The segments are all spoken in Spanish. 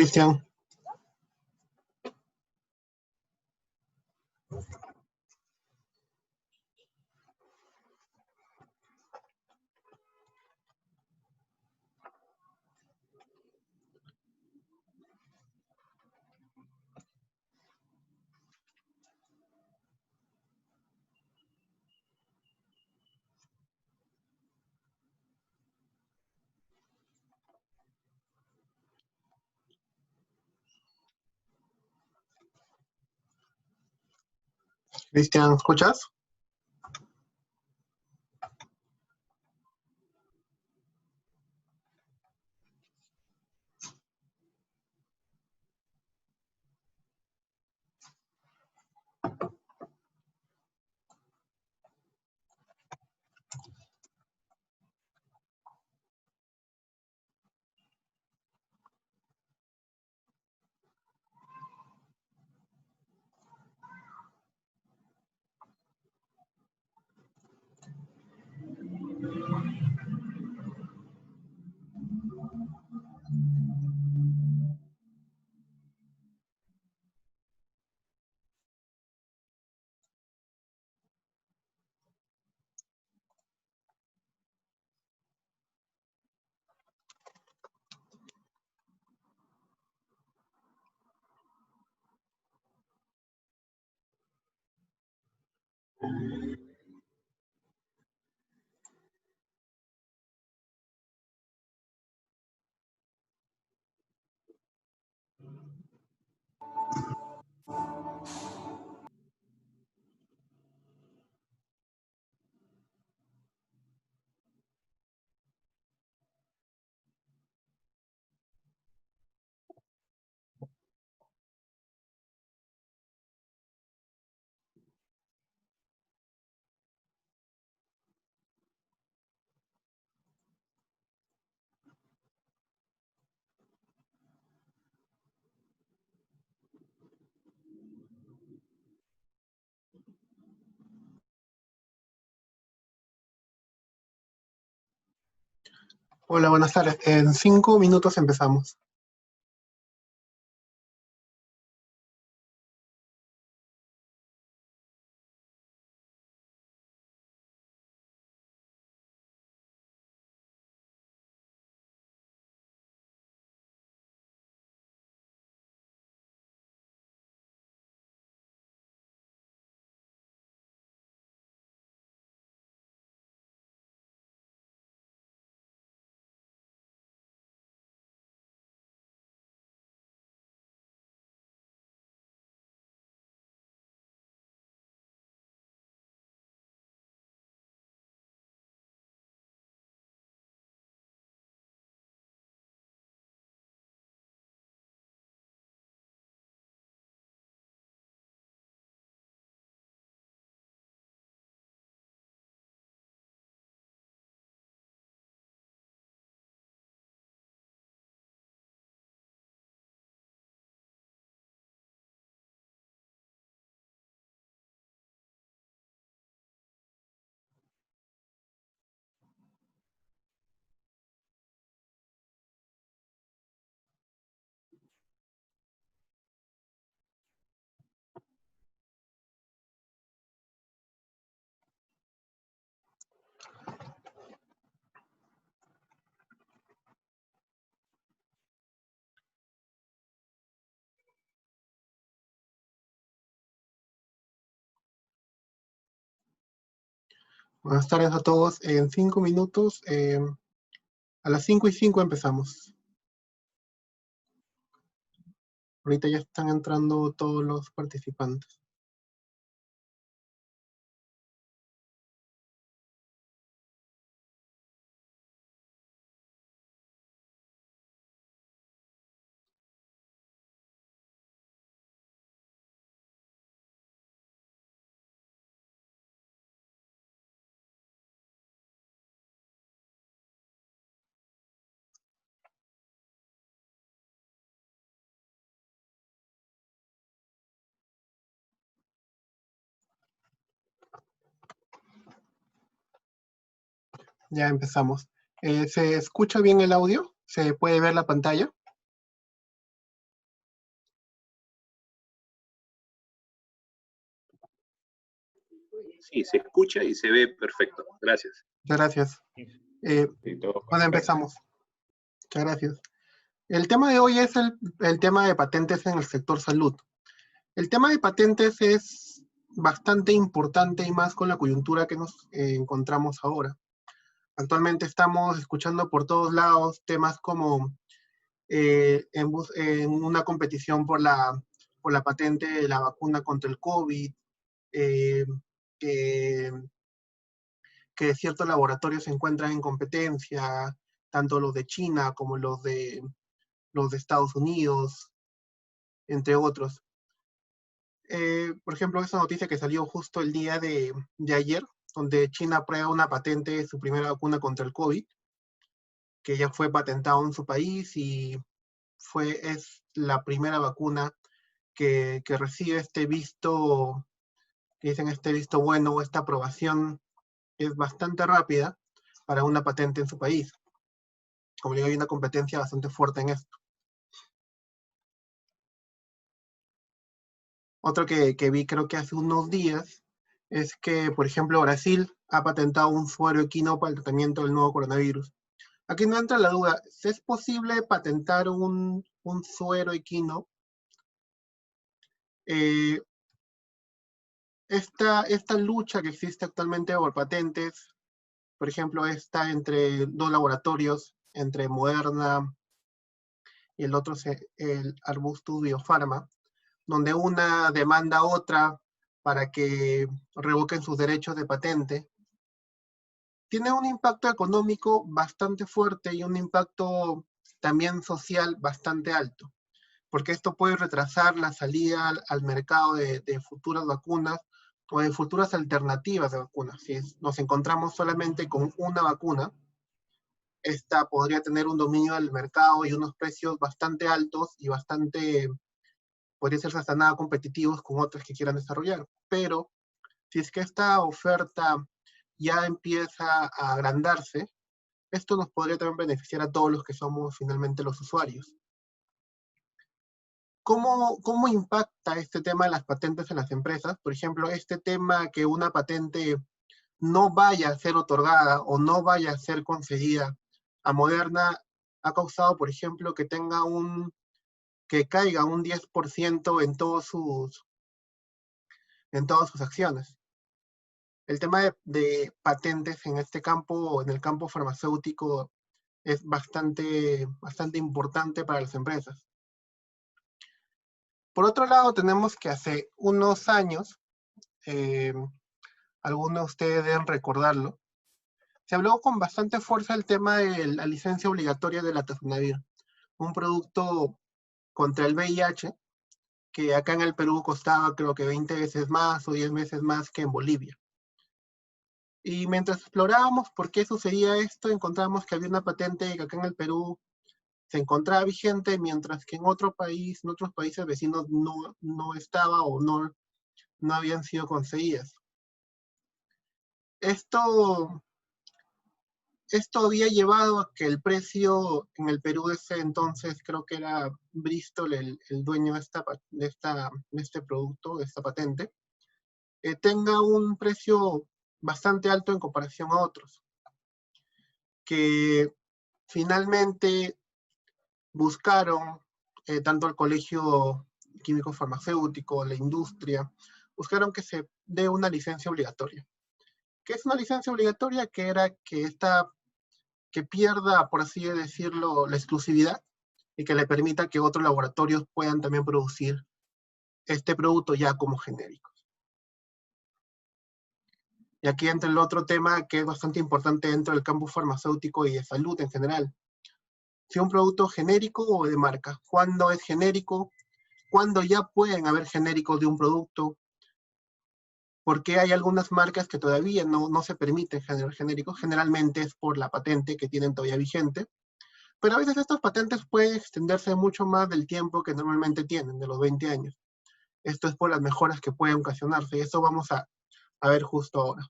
Cristian, Cristian, ¿escuchas? Hola, buenas tardes. En 5 minutos empezamos. Buenas tardes a todos. En 5 minutos, a las 5:05 empezamos. Ahorita ya están entrando todos los participantes. Ya empezamos. ¿Se escucha bien el audio? ¿Se puede ver la pantalla? Sí, se escucha y se ve perfecto. Gracias. Muchas gracias. Sí, todo Bueno, perfecto. empezamos. Muchas gracias. El tema de hoy es el tema de patentes en el sector salud. El tema de patentes es bastante importante y más con la coyuntura que nos encontramos ahora. Actualmente estamos escuchando por todos lados temas como en una competición por la patente de la vacuna contra el COVID, eh, que, que ciertos laboratorios se encuentran en competencia, tanto los de China como los de Estados Unidos, entre otros. Por ejemplo, esa noticia que salió justo el día de ayer, donde China aprueba una patente de su primera vacuna contra el COVID, que ya fue patentado en su país y es la primera vacuna que recibe este visto, que dicen este visto bueno, esta aprobación es bastante rápida para una patente en su país. Como digo, hay una competencia bastante fuerte en esto. Otro que vi creo que hace unos días es que, por ejemplo, Brasil ha patentado un suero equino para el tratamiento del nuevo coronavirus. Aquí no entra la duda, ¿es posible patentar un suero equino? Esta lucha que existe actualmente por patentes, por ejemplo, está entre dos laboratorios, entre Moderna y el otro es el Arbustus Biopharma, donde una demanda a otra para que revoquen sus derechos de patente, tiene un impacto económico bastante fuerte y un impacto también social bastante alto, porque esto puede retrasar la salida al mercado de futuras vacunas o de futuras alternativas de vacunas. Si nos encontramos solamente con una vacuna, esta podría tener un dominio del mercado y unos precios bastante altos y podría ser hasta nada competitivos con otras que quieran desarrollar. Pero si es que esta oferta ya empieza a agrandarse, esto nos podría también beneficiar a todos los que somos finalmente los usuarios. ¿Cómo impacta este tema de las patentes en las empresas? Por ejemplo, este tema que una patente no vaya a ser otorgada o no vaya a ser concedida a Moderna ha causado, por ejemplo, que caiga un 10% en todas sus acciones. El tema de patentes en este campo, en el campo farmacéutico, es bastante importante para las empresas. Por otro lado, tenemos que hace unos años, algunos de ustedes deben recordarlo, se habló con bastante fuerza el tema de la licencia obligatoria de la Atazanavir, un producto contra el VIH que acá en el Perú costaba creo que 20 veces más o 10 veces más que en Bolivia. Y mientras explorábamos por qué sucedía esto, encontramos que había una patente que acá en el Perú se encontraba vigente, mientras que en otros países vecinos no estaba o no habían sido conseguidas. Esto había llevado a que el precio en el Perú de ese entonces, creo que era Bristol, el dueño de este producto, de esta patente, tenga un precio bastante alto en comparación a otros, que finalmente buscaron, tanto el Colegio Químico Farmacéutico, la industria, buscaron que se dé una licencia obligatoria. ¿Qué es una licencia obligatoria? Que era que pierda, por así decirlo, la exclusividad y que le permita que otros laboratorios puedan también producir este producto ya como genérico. Y aquí entra el otro tema que es bastante importante dentro del campo farmacéutico y de salud en general. Si un producto genérico o de marca, ¿cuándo es genérico? ¿Cuándo ya pueden haber genéricos de un producto? Porque hay algunas marcas que todavía no se permiten generar genéricos. Generalmente es por la patente que tienen todavía vigente. Pero a veces estas patentes pueden extenderse mucho más del tiempo que normalmente tienen, de los 20 años. Esto es por las mejoras que pueden ocasionarse y eso vamos a ver justo ahora.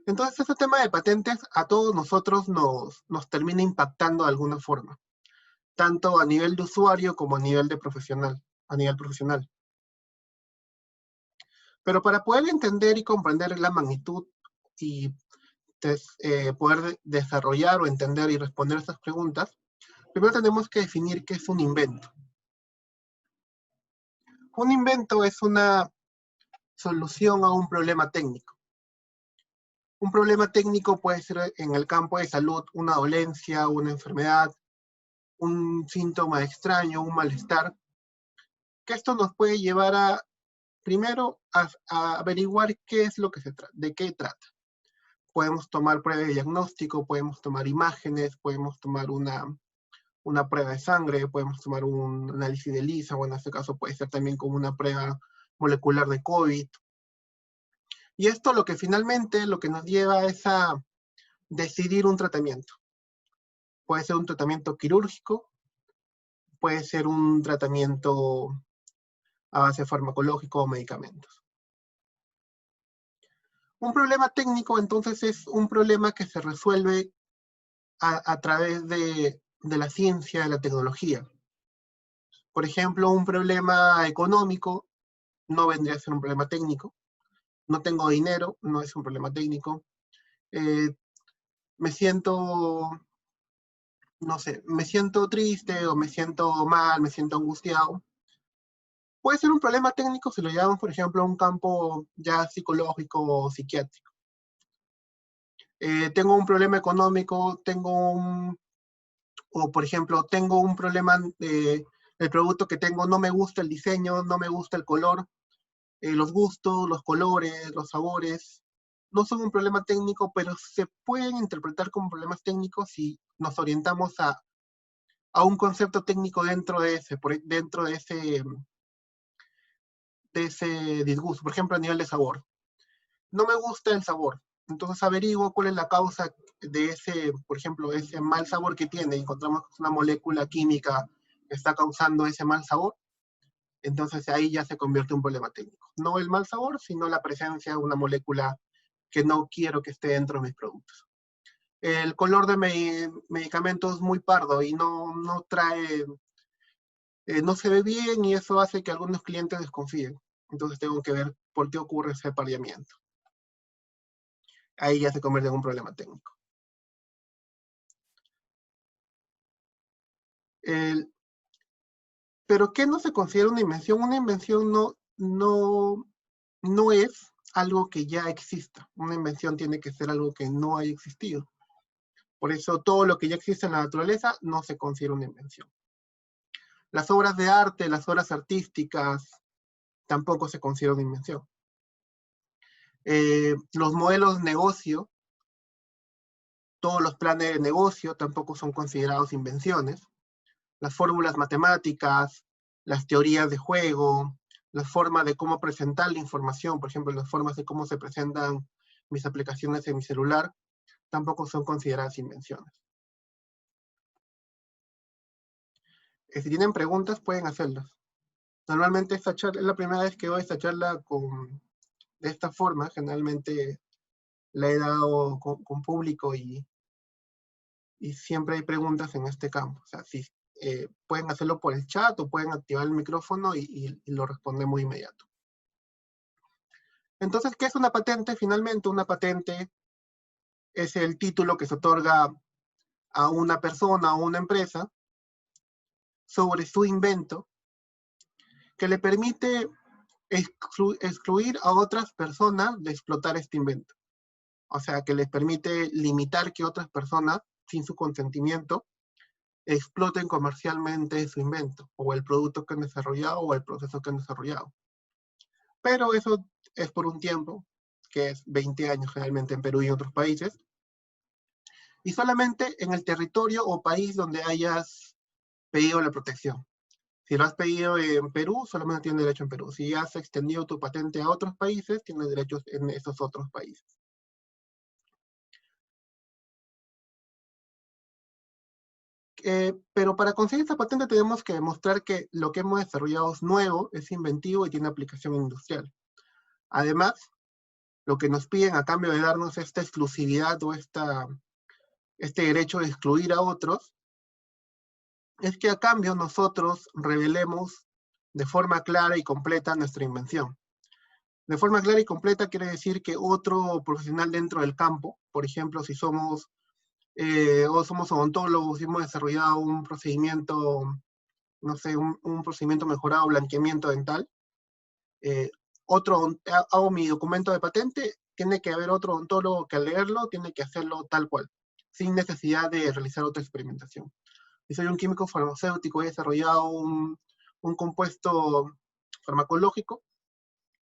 Entonces, este tema de patentes a todos nosotros nos termina impactando de alguna forma, tanto a nivel de usuario como a nivel profesional. Pero para poder entender y comprender la magnitud y poder desarrollar o entender y responder estas preguntas, primero tenemos que definir qué es un invento. Un invento es una solución a un problema técnico. Un problema técnico puede ser en el campo de salud una dolencia, una enfermedad, un síntoma extraño, un malestar, que esto nos puede llevar a, primero, a averiguar qué es lo que se trata, de qué trata. Podemos tomar pruebas de diagnóstico, podemos tomar imágenes, podemos tomar una prueba de sangre, podemos tomar un análisis de ELISA, o en este caso puede ser también como una prueba molecular de COVID. Y esto lo que finalmente lo que nos lleva es a decidir un tratamiento. Puede ser un tratamiento quirúrgico, puede ser un tratamiento a base farmacológico o medicamentos. Un problema técnico, entonces, es un problema que se resuelve a través de la ciencia, de la tecnología. Por ejemplo, un problema económico no vendría a ser un problema técnico. No tengo dinero, no es un problema técnico. Me siento, no sé, me siento triste o me siento mal, me siento angustiado. Puede ser un problema técnico si lo llevamos, por ejemplo, a un campo ya psicológico o psiquiátrico. Tengo un problema económico, o por ejemplo, tengo un problema, el producto que tengo no me gusta el diseño, no me gusta el color, los gustos, los colores, los sabores, no son un problema técnico, pero se pueden interpretar como problemas técnicos si nos orientamos a un concepto técnico dentro de ese disgusto. Por ejemplo, a nivel de sabor. No me gusta el sabor, entonces averiguo cuál es la causa de ese, por ejemplo, ese mal sabor que tiene. Encontramos una molécula química que está causando ese mal sabor. Entonces ahí ya se convierte en un problema técnico. No el mal sabor, sino la presencia de una molécula que no quiero que esté dentro de mis productos. El color de medicamentos es muy pardo y no trae, no se ve bien, y eso hace que algunos clientes desconfíen. Entonces tengo que ver por qué ocurre ese apareamiento. Ahí ya se convierte en un problema técnico. Pero ¿qué no se considera una invención? Una invención no es algo que ya exista. Una invención tiene que ser algo que no haya existido. Por eso todo lo que ya existe en la naturaleza no se considera una invención. Las obras de arte, las obras artísticas, tampoco se consideran una invención. Los modelos de negocio, todos los planes de negocio tampoco son considerados invenciones. Las fórmulas matemáticas, las teorías de juego, las formas de cómo presentar la información, por ejemplo, las formas de cómo se presentan mis aplicaciones en mi celular, tampoco son consideradas invenciones. Si tienen preguntas, pueden hacerlas. Normalmente esta charla es la primera vez que doy esta charla de esta forma. Generalmente la he dado con público y siempre hay preguntas en este campo. O sea, pueden hacerlo por el chat o pueden activar el micrófono y lo respondemos de inmediato. Entonces, ¿qué es una patente? Finalmente, una patente es el título que se otorga a una persona o una empresa sobre su invento, que le permite excluir a otras personas de explotar este invento. O sea, que les permite limitar que otras personas, sin su consentimiento, exploten comercialmente su invento, o el producto que han desarrollado, o el proceso que han desarrollado. Pero eso es por un tiempo, que es 20 años generalmente en Perú y en otros países, y solamente en el territorio o país donde hayas pedido la protección. Si lo has pedido en Perú, solamente tienes derecho en Perú. Si has extendido tu patente a otros países, tienes derechos en esos otros países. Pero para conseguir esta patente tenemos que demostrar que lo que hemos desarrollado es nuevo, es inventivo y tiene aplicación industrial. Además, lo que nos piden a cambio de darnos esta exclusividad o este derecho de excluir a otros, es que a cambio nosotros revelemos de forma clara y completa nuestra invención. De forma clara y completa quiere decir que otro profesional dentro del campo, por ejemplo, si somos odontólogos y hemos desarrollado un procedimiento, no sé, un procedimiento mejorado, blanqueamiento dental, hago mi documento de patente, tiene que haber otro odontólogo que al leerlo tiene que hacerlo tal cual, sin necesidad de realizar otra experimentación. Si soy un químico farmacéutico y he desarrollado un compuesto farmacológico,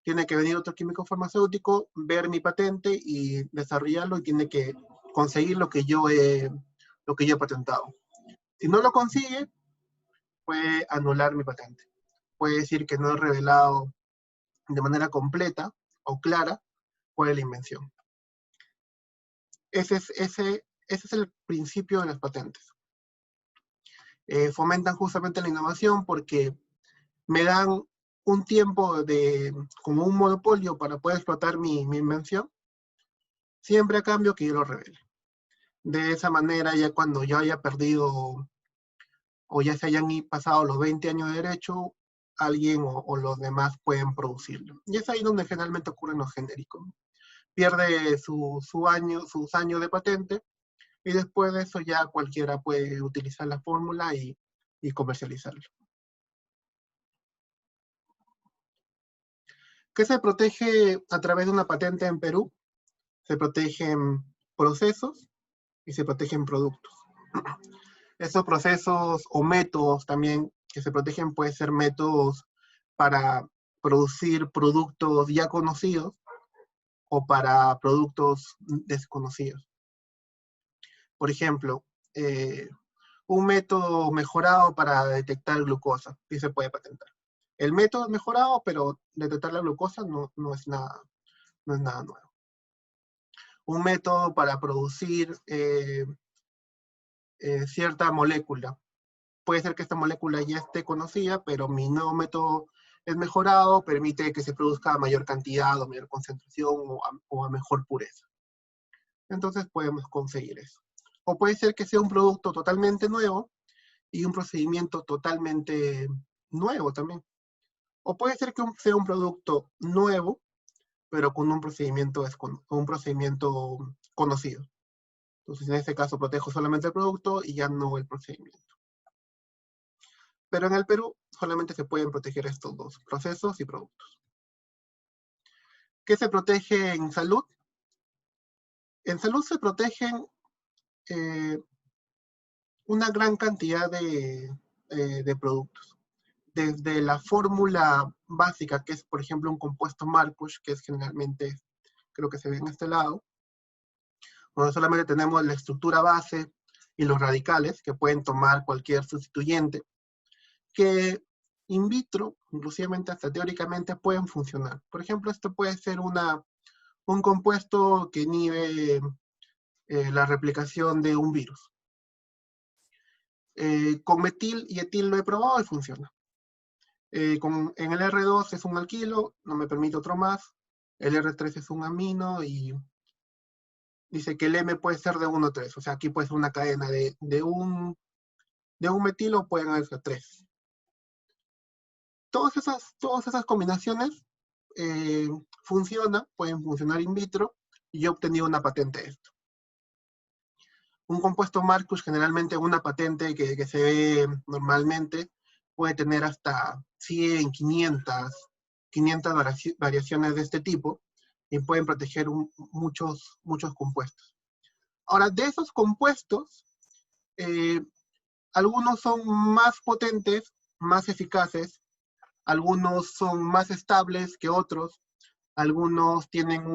tiene que venir otro químico farmacéutico, ver mi patente y desarrollarlo, y tiene que conseguir lo que yo he patentado. Si no lo consigue, puede anular mi patente. Puede decir que no he revelado de manera completa o clara cuál es la invención. Ese es el principio de las patentes. Fomentan justamente la innovación porque me dan un tiempo como un monopolio para poder explotar mi invención, siempre a cambio que yo lo revele. De esa manera, ya cuando yo haya perdido o ya se hayan pasado los 20 años de derecho, alguien o los demás pueden producirlo. Y es ahí donde generalmente ocurren los genéricos. Pierde sus años de patente, y después de eso ya cualquiera puede utilizar la fórmula y comercializarlo. ¿Qué se protege a través de una patente en Perú? Se protegen procesos y se protegen productos. Esos procesos o métodos también que se protegen pueden ser métodos para producir productos ya conocidos o para productos desconocidos. Por ejemplo, un método mejorado para detectar glucosa, sí se puede patentar. El método es mejorado, pero detectar la glucosa no es nada nuevo. Un método para producir cierta molécula. Puede ser que esta molécula ya esté conocida, pero mi nuevo método es mejorado, permite que se produzca a mayor cantidad o mayor concentración o a mejor pureza. Entonces podemos conseguir eso. O puede ser que sea un producto totalmente nuevo y un procedimiento totalmente nuevo también. O puede ser que sea un producto nuevo, pero con un procedimiento conocido. Entonces, en este caso, protejo solamente el producto y ya no el procedimiento. Pero en el Perú solamente se pueden proteger estos dos, procesos y productos. ¿Qué se protege en salud? En salud se protegen una gran cantidad de productos. Desde la fórmula básica, que es, por ejemplo, un compuesto Markush, que es generalmente, creo que se ve en este lado, donde solamente tenemos la estructura base y los radicales, que pueden tomar cualquier sustituyente, que in vitro, inclusivamente hasta teóricamente, pueden funcionar. Por ejemplo, esto puede ser un compuesto que inhibe la replicación de un virus. Con metil y etil lo he probado y funciona. En el R2 es un alquilo, no me permite otro más. El R3 es un amino y dice que el M puede ser de 1 a 3. O sea, aquí puede ser una cadena de un metilo, pueden haber 3. Todas esas combinaciones pueden funcionar in vitro, y yo he obtenido una patente de esto. Un compuesto Markush, generalmente una patente que se ve normalmente, puede tener hasta 100, 500 variaciones de este tipo, y pueden proteger muchos compuestos. Ahora, de esos compuestos, algunos son más potentes, más eficaces, algunos son más estables que otros, algunos tienen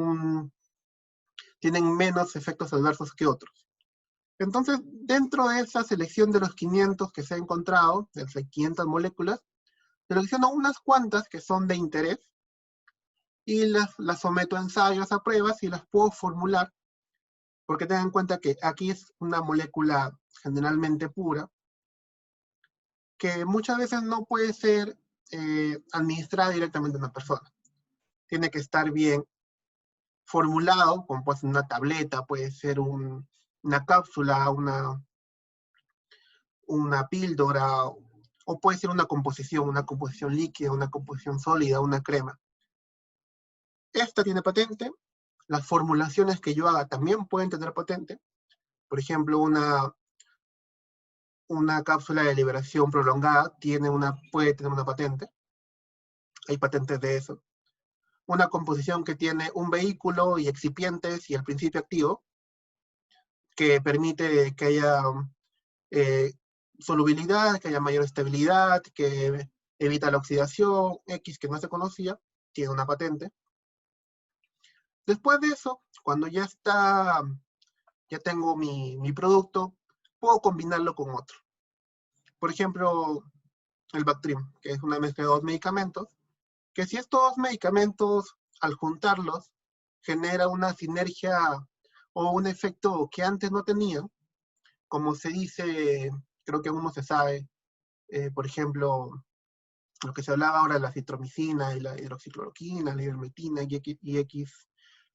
menos efectos adversos que otros. Entonces, dentro de esa selección de los 500 que se ha encontrado, de las 500 moléculas, selecciono unas cuantas que son de interés y las someto a ensayos, a pruebas, y las puedo formular, porque tengan en cuenta que aquí es una molécula generalmente pura, que muchas veces no puede ser administrada directamente a una persona. Tiene que estar bien formulado, como puede ser una tableta, puede ser una cápsula, una píldora, o puede ser una composición líquida, una composición sólida, una crema. esta tiene patente, las formulaciones que yo haga también pueden tener patente. Por ejemplo, una cápsula de liberación prolongada puede tener una patente. Hay patentes de eso. Una composición que tiene un vehículo y excipientes y el principio activo, que permite que haya solubilidad, que haya mayor estabilidad, que evita la oxidación, X que no se conocía, tiene una patente. Después de eso, cuando ya tengo mi producto, puedo combinarlo con otro. Por ejemplo, el Bactrim, que es una mezcla de 2 medicamentos, que si estos 2 medicamentos, al juntarlos, genera una sinergia o un efecto que antes no tenían, como se dice, creo que aún no se sabe, por ejemplo, lo que se hablaba ahora de la citromicina y la hidroxicloroquina, la ivermectina y X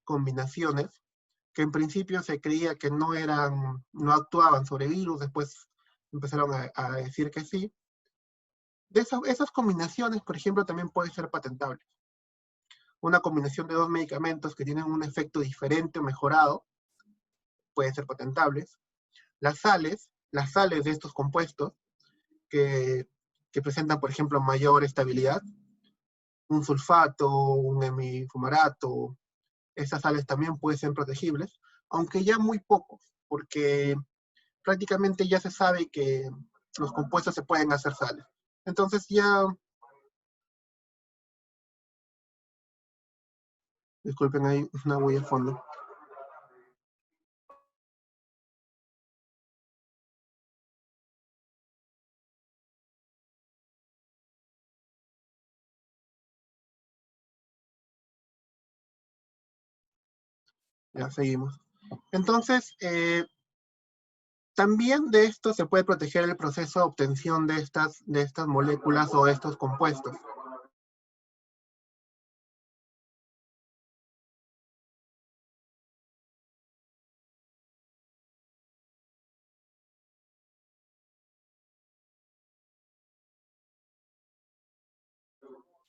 combinaciones, que en principio se creía que no actuaban sobre virus, después empezaron a decir que sí. De esas combinaciones, por ejemplo, también pueden ser patentables. Una combinación de 2 medicamentos que tienen un efecto diferente o mejorado, pueden ser patentables. Las sales de estos compuestos, que presentan, por ejemplo, mayor estabilidad, un sulfato, un hemifumarato, esas sales también pueden ser protegibles, aunque ya muy pocos, porque prácticamente ya se sabe que los compuestos se pueden hacer sales. Entonces ya, disculpen, hay una bulla al fondo. Ya seguimos. Entonces, también de esto se puede proteger el proceso de obtención de estas moléculas o estos compuestos.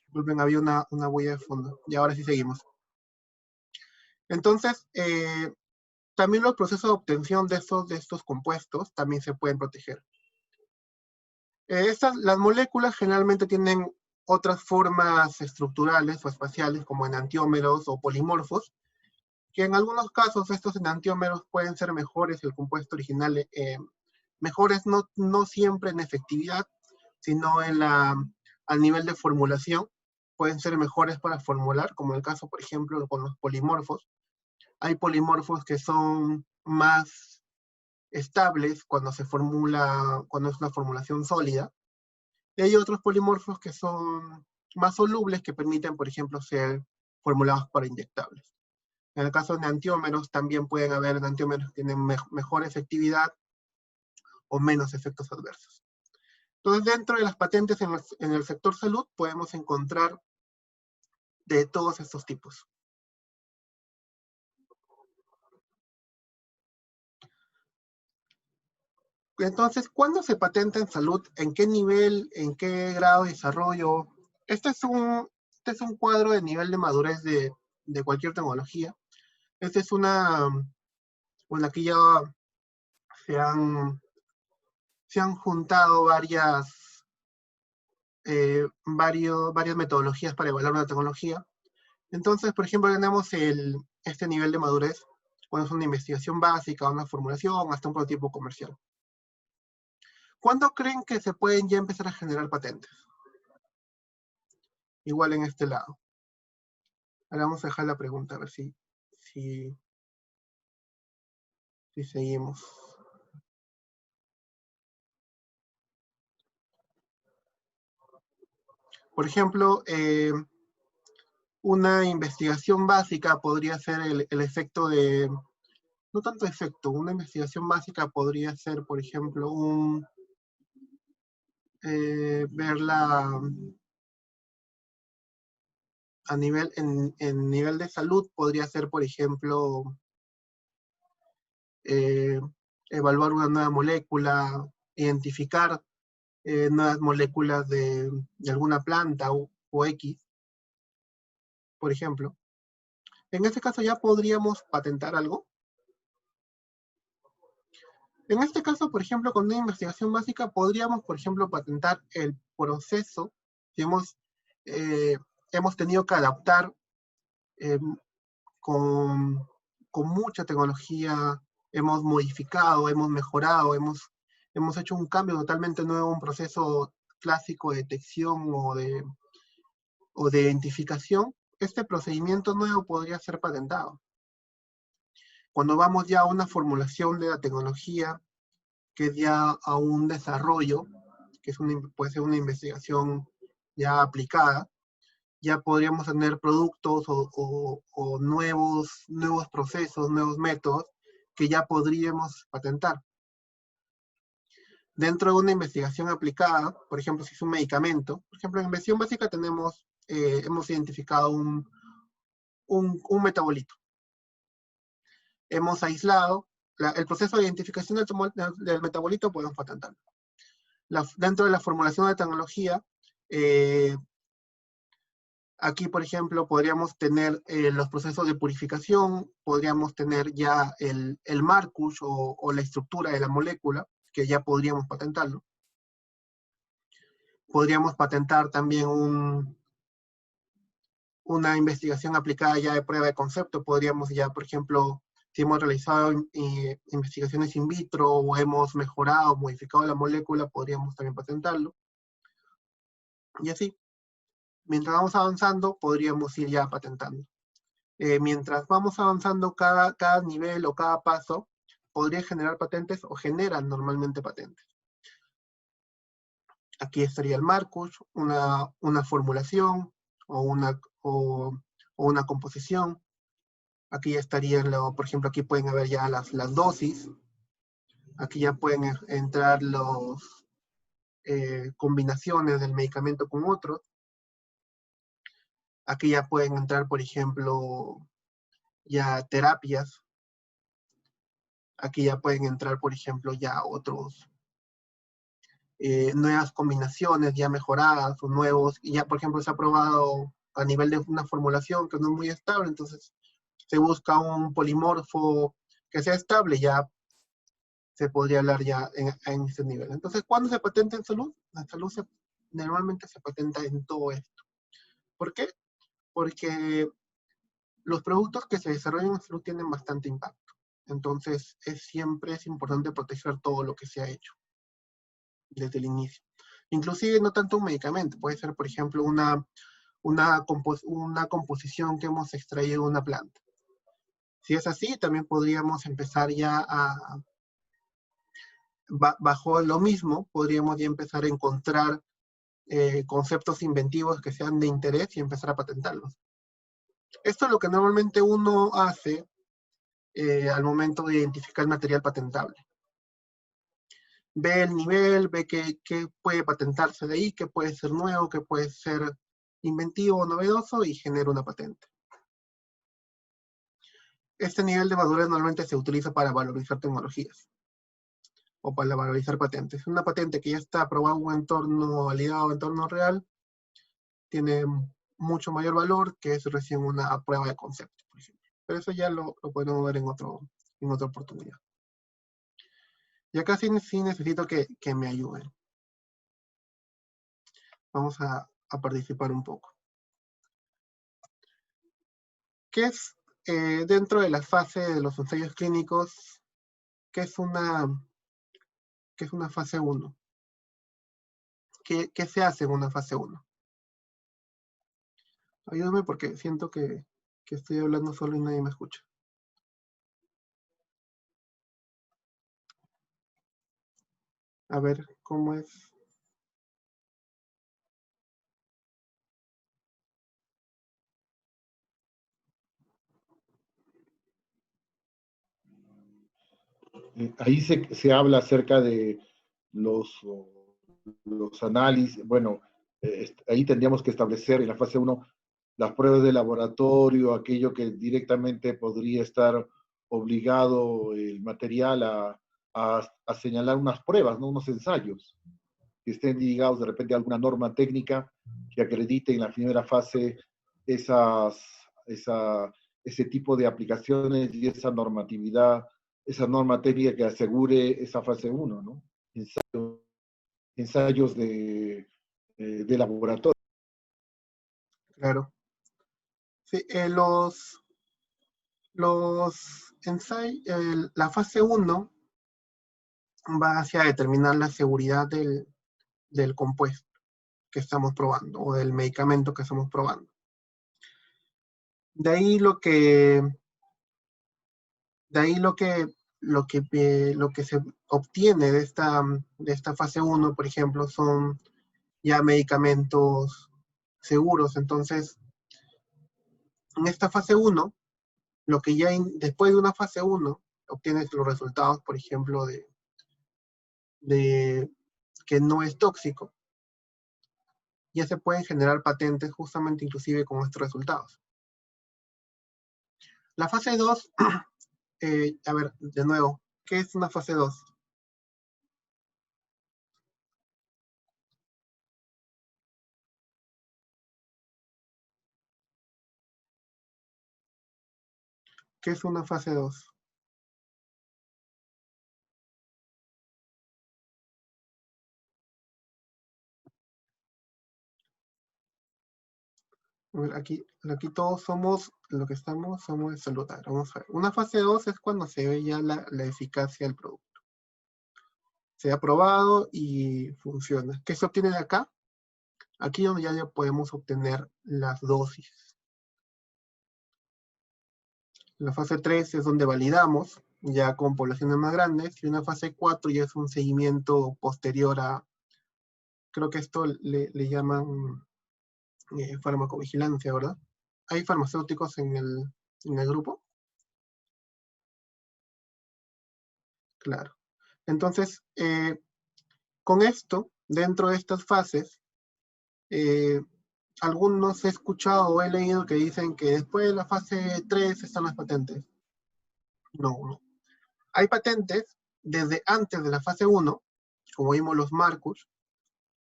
Disculpen, había una huella de fondo. Y ahora sí seguimos. Entonces, también los procesos de obtención de estos compuestos también se pueden proteger. Las moléculas generalmente tienen otras formas estructurales o espaciales, como enantiómeros o polimorfos, que en algunos casos estos enantiómeros pueden ser mejores que el compuesto original, mejores no siempre en efectividad, sino al nivel de formulación. Pueden ser mejores para formular, como el caso, por ejemplo, con los polimorfos. Hay polimorfos que son más estables cuando es una formulación sólida, y hay otros polimorfos que son más solubles, que permiten, por ejemplo, ser formulados para inyectables. En el caso de enantiómeros, también pueden haber enantiómeros que tienen mejor efectividad o menos efectos adversos. Entonces, dentro de las patentes en el sector salud, podemos encontrar de todos estos tipos. Entonces, ¿cuándo se patenta en salud? ¿En qué nivel? ¿En qué grado de desarrollo? Este es un cuadro de nivel de madurez de cualquier tecnología. Esta es aquí ya se han juntado varias metodologías para evaluar una tecnología. Entonces, por ejemplo, tenemos este nivel de madurez, cuando es una investigación básica, una formulación, hasta un prototipo comercial. ¿Cuándo creen que se pueden ya empezar a generar patentes? Igual en este lado. Ahora vamos a dejar la pregunta, a ver si seguimos. Por ejemplo, una investigación básica podría ser el efecto de, no tanto efecto, una investigación básica podría ser, por ejemplo, verla en nivel de salud, podría ser, por ejemplo, evaluar una nueva molécula, identificar nuevas moléculas de alguna planta o X, por ejemplo. En este caso ya podríamos patentar algo. En este caso, por ejemplo, con una investigación básica, podríamos, por ejemplo, patentar el proceso que hemos tenido que adaptar eh, con, con mucha tecnología, hemos modificado, hemos mejorado, hemos hecho un cambio totalmente nuevo, un proceso clásico de detección o de identificación. Este procedimiento nuevo podría ser patentado. Cuando vamos ya a una formulación de la tecnología, que es ya a un desarrollo, que puede ser una investigación ya aplicada, ya podríamos tener productos o nuevos procesos, nuevos métodos que ya podríamos patentar. Dentro de una investigación aplicada, por ejemplo, si es un medicamento, por ejemplo, en investigación básica hemos identificado un metabolito. Hemos aislado el proceso de identificación del metabolito, podemos patentarlo. Dentro de la formulación de tecnología, aquí, por ejemplo, podríamos tener los procesos de purificación, podríamos tener ya el Marcus o la estructura de la molécula, que ya podríamos patentarlo. Podríamos patentar también una investigación aplicada ya de prueba de concepto. Podríamos ya, por ejemplo, si hemos realizado investigaciones in vitro o hemos mejorado, modificado la molécula, podríamos también patentarlo. Y así, mientras vamos avanzando, podríamos ir ya patentando. Mientras vamos avanzando cada nivel o cada paso, podría generar patentes o generan normalmente patentes. Aquí estaría el Marcus, una formulación o una composición. Aquí estaría, por ejemplo, aquí pueden haber ya las dosis. Aquí ya pueden entrar las combinaciones del medicamento con otros. Aquí ya pueden entrar, por ejemplo, ya terapias. Aquí ya pueden entrar, por ejemplo, ya nuevas combinaciones ya mejoradas o nuevos, y ya, por ejemplo, se ha probado a nivel de una formulación que no es muy estable, entonces se busca un polimorfo que sea estable, ya se podría hablar ya en ese nivel. Entonces, ¿cuándo se patenta en salud? En salud normalmente se patenta en todo esto. ¿Por qué? Porque los productos que se desarrollan en salud tienen bastante impacto. Entonces, siempre es importante proteger todo lo que se ha hecho desde el inicio. Inclusive no tanto un medicamento, puede ser, por ejemplo, una composición que hemos extraído de una planta. Si es así, también podríamos empezar ya bajo lo mismo, podríamos ya empezar a encontrar conceptos inventivos que sean de interés y empezar a patentarlos. Esto es lo que normalmente uno hace al momento de identificar el material patentable. Ve el nivel, ve qué puede patentarse de ahí, qué puede ser nuevo, qué puede ser inventivo o novedoso y genera una patente. Este nivel de madurez normalmente se utiliza para valorizar tecnologías o para valorizar patentes. Una patente que ya está aprobada en un entorno validado, un entorno real, tiene mucho mayor valor que es recién una prueba de concepto, por ejemplo. Pero eso ya lo podemos ver en otra oportunidad. Y acá sí necesito que me ayuden. Vamos a participar un poco. ¿Qué es dentro de la fase de los ensayos clínicos? ¿Qué es una fase 1? ¿Qué se hace en una fase 1? Ayúdame porque siento que estoy hablando solo y nadie me escucha. A ver, ¿cómo es? Ahí se habla acerca de los análisis. Bueno, ahí tendríamos que establecer en la fase 1 las pruebas de laboratorio, aquello que directamente podría estar obligado el material a señalar unas pruebas, ¿no? Unos ensayos que estén ligados de repente a alguna norma técnica que acredite en la primera fase esa ese tipo de aplicaciones y esa normatividad, esa norma técnica que asegure esa fase 1, ¿no? Ensayos de laboratorio. Claro. Sí, la fase 1 va hacia determinar la seguridad del compuesto que estamos probando o del medicamento que estamos probando. De ahí lo que se obtiene de esta fase 1, por ejemplo, son ya medicamentos seguros. Entonces, en esta fase 1, lo que ya después de una fase 1, obtienes los resultados, por ejemplo, de que no es tóxico. Ya se pueden generar patentes justamente inclusive con estos resultados. La fase 2, a ver, de nuevo, ¿qué es una fase 2? ¿Qué es una fase 2? A ver, aquí todos somos, lo que somos saludar. Vamos a ver. Una fase 2 es cuando se ve ya la eficacia del producto. Se ha probado y funciona. ¿Qué se obtiene de acá? Aquí donde ya podemos obtener las dosis. La fase 3 es donde validamos, ya con poblaciones más grandes, y una fase 4 ya es un seguimiento posterior a, creo que esto le llaman farmacovigilancia, ¿verdad? ¿Hay farmacéuticos en el grupo? Claro. Entonces, con esto, dentro de estas fases, algunos he escuchado o he leído que dicen que después de la fase 3 están las patentes. No. Hay patentes desde antes de la fase 1, como vimos los Marcus.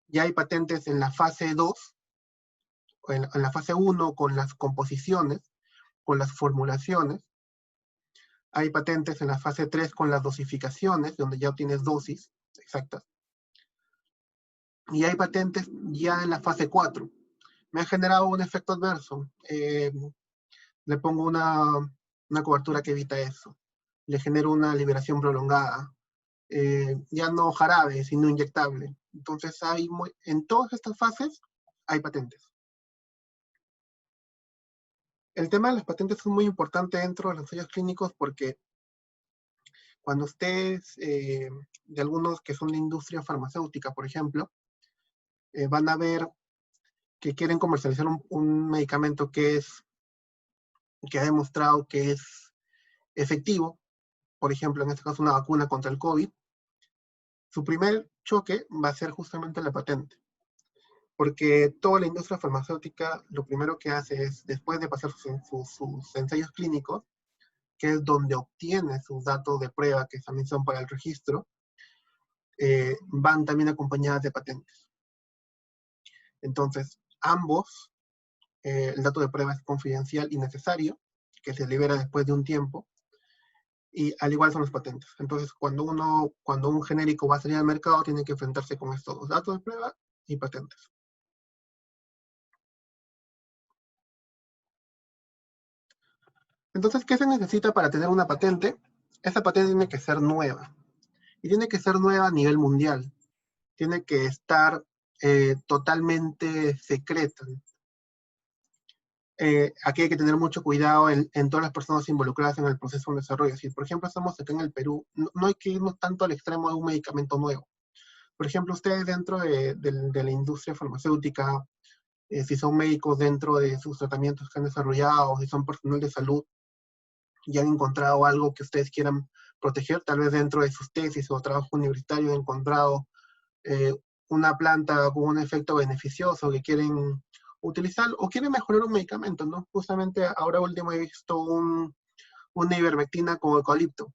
Ya hay patentes en la fase 2, en la fase 1 con las composiciones, con las formulaciones. Hay patentes en la fase 3 con las dosificaciones, donde ya obtienes dosis exactas. Y hay patentes ya en la fase 4. Me ha generado un efecto adverso. Le pongo una cobertura que evita eso. Le genero una liberación prolongada. Ya no jarabe, sino inyectable. Entonces, en todas estas fases hay patentes. El tema de las patentes es muy importante dentro de los ensayos clínicos porque cuando ustedes, de algunos que son de industria farmacéutica, por ejemplo, van a ver que quieren comercializar un medicamento que ha demostrado que es efectivo, por ejemplo, en este caso una vacuna contra el COVID, su primer choque va a ser justamente la patente. Porque toda la industria farmacéutica lo primero que hace es, después de pasar sus ensayos clínicos, que es donde obtiene sus datos de prueba, que también son para el registro, van también acompañadas de patentes. Entonces, ambos, el dato de prueba es confidencial y necesario, que se libera después de un tiempo, y al igual son los patentes. Entonces, cuando un genérico va a salir al mercado, tiene que enfrentarse con estos dos, datos de prueba y patentes. Entonces, ¿qué se necesita para tener una patente? Esa patente tiene que ser nueva. Y tiene que ser nueva a nivel mundial. Tiene que estar totalmente secreta. Aquí hay que tener mucho cuidado en todas las personas involucradas en el proceso de desarrollo. Si, por ejemplo, estamos acá en el Perú, no hay que irnos tanto al extremo de un medicamento nuevo. Por ejemplo, ustedes dentro de la industria farmacéutica, si son médicos dentro de sus tratamientos que han desarrollado, si son personal de salud, y han encontrado algo que ustedes quieran proteger, tal vez dentro de sus tesis o trabajo universitario han encontrado una planta con un efecto beneficioso que quieren utilizar o quieren mejorar un medicamento, ¿no? Justamente ahora último he visto una ivermectina con eucalipto.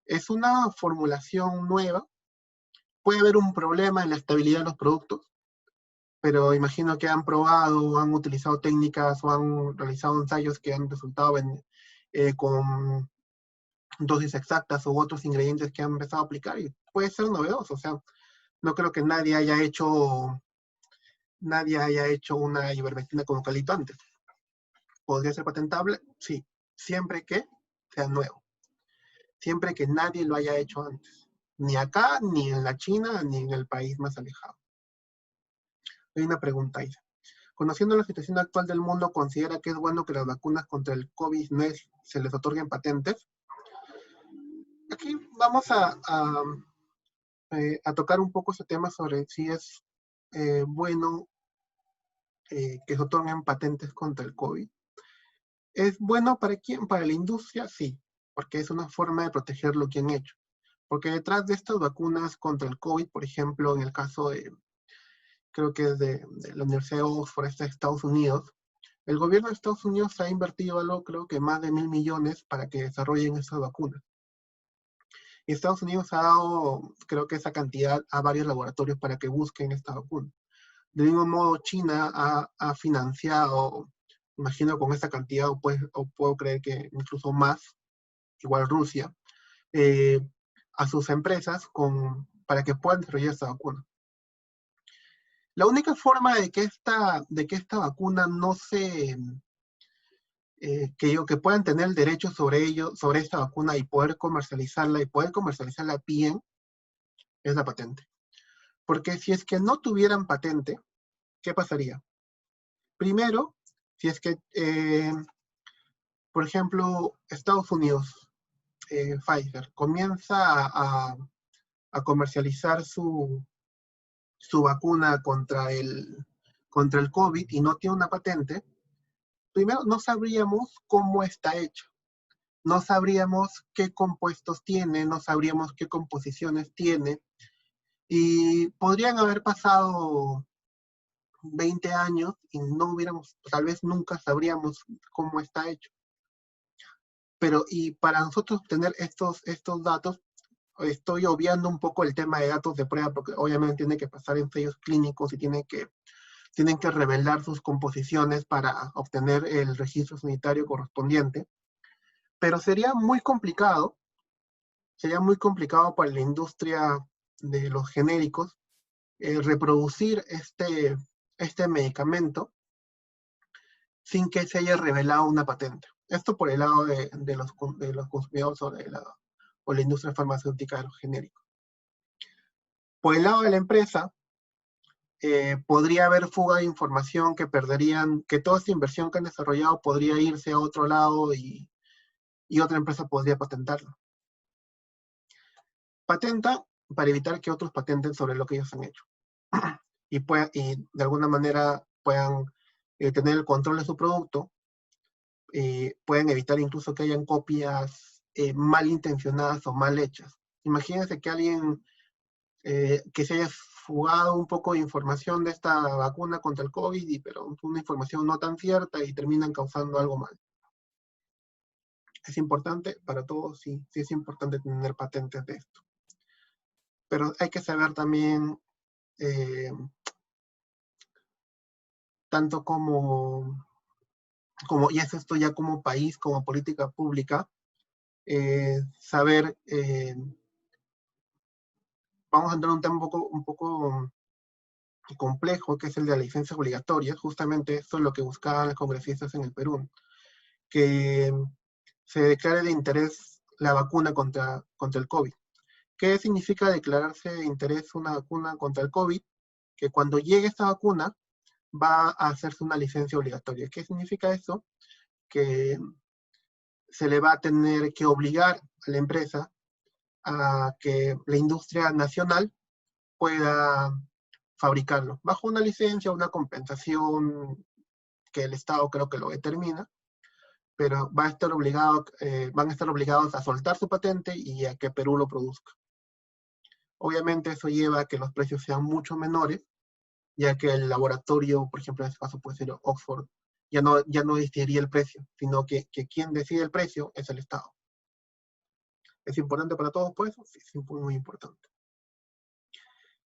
Es una formulación nueva, puede haber un problema en la estabilidad de los productos, pero imagino que han probado, han utilizado técnicas o han realizado ensayos que han resultado con dosis exactas u otros ingredientes que han empezado a aplicar y puede ser novedoso. O sea, no creo que nadie haya hecho una ivermectina con eucalipto antes. ¿Podría ser patentable? Sí, siempre que sea nuevo. Siempre que nadie lo haya hecho antes. Ni acá, ni en la China, ni en el país más alejado. Hay una pregunta ahí. Conociendo la situación actual del mundo, ¿considera que es bueno que las vacunas contra el COVID-19 se les otorguen patentes? Aquí vamos a tocar un poco ese tema sobre si es bueno que se otorguen patentes contra el COVID. ¿Es bueno para quién? Para la industria, sí, porque es una forma de proteger lo que han hecho. Porque detrás de estas vacunas contra el COVID, por ejemplo, en el caso de, creo que es de la Universidad de Oxford, de Estados Unidos, el gobierno de Estados Unidos ha invertido algo, creo que más de 1.000 millones para que desarrollen esas vacunas. Y Estados Unidos ha dado, creo que esa cantidad a varios laboratorios para que busquen esta vacuna. De mismo modo, China ha financiado, imagino con esta cantidad, o puedo creer que incluso más, igual Rusia, a sus empresas para que puedan desarrollar esta vacuna. La única forma de que esta vacuna no se... que puedan tener el derecho sobre esta vacuna y poder comercializarla bien, es la patente. Porque si es que no tuvieran patente, ¿qué pasaría? Primero, si es que, por ejemplo, Estados Unidos, Pfizer, comienza a comercializar su vacuna contra el COVID y no tiene una patente, primero no sabríamos cómo está hecho. No sabríamos qué compuestos tiene, no sabríamos qué composiciones tiene, y podrían haber pasado 20 años y no hubiéramos, tal vez nunca sabríamos cómo está hecho. Pero, y para nosotros tener estos datos, estoy obviando un poco el tema de datos de prueba, porque obviamente tiene que pasar ensayos clínicos y tienen que revelar sus composiciones para obtener el registro sanitario correspondiente. Pero sería muy complicado para la industria de los genéricos reproducir este medicamento sin que se haya revelado una patente. Esto por el lado de los consumidores o la industria farmacéutica de los genéricos. Por el lado de la empresa, podría haber fuga de información que toda esta inversión que han desarrollado podría irse a otro lado y otra empresa podría patentarlo. Patenta para evitar que otros patenten sobre lo que ellos han hecho. Y de alguna manera puedan tener el control de su producto, pueden evitar incluso que hayan copias malintencionadas o mal hechas. Imagínense que alguien que se haya fugado un poco de información de esta vacuna contra el COVID, pero una información no tan cierta y terminan causando algo mal. Es importante para todos, sí es importante tener patentes de esto. Pero hay que saber también, tanto y es esto ya como país, como política pública, saber, vamos a entrar en un tema un poco complejo, que es el de la licencia obligatoria. Justamente eso es lo que buscaban los congresistas en el Perú, que se declare de interés la vacuna contra el COVID. ¿Qué significa declararse de interés una vacuna contra el COVID? Que cuando llegue esta vacuna va a hacerse una licencia obligatoria. ¿Qué significa eso? Que se le va a tener que obligar a la empresa a que la industria nacional pueda fabricarlo, bajo una licencia, una compensación que el Estado creo que lo determina, pero van a estar obligados a soltar su patente y a que Perú lo produzca. Obviamente eso lleva a que los precios sean mucho menores, ya que el laboratorio, por ejemplo, en este caso puede ser Oxford, ya no decidiría el precio, sino que quien decide el precio es el Estado. ¿Es importante para todos por eso? Sí, es muy importante.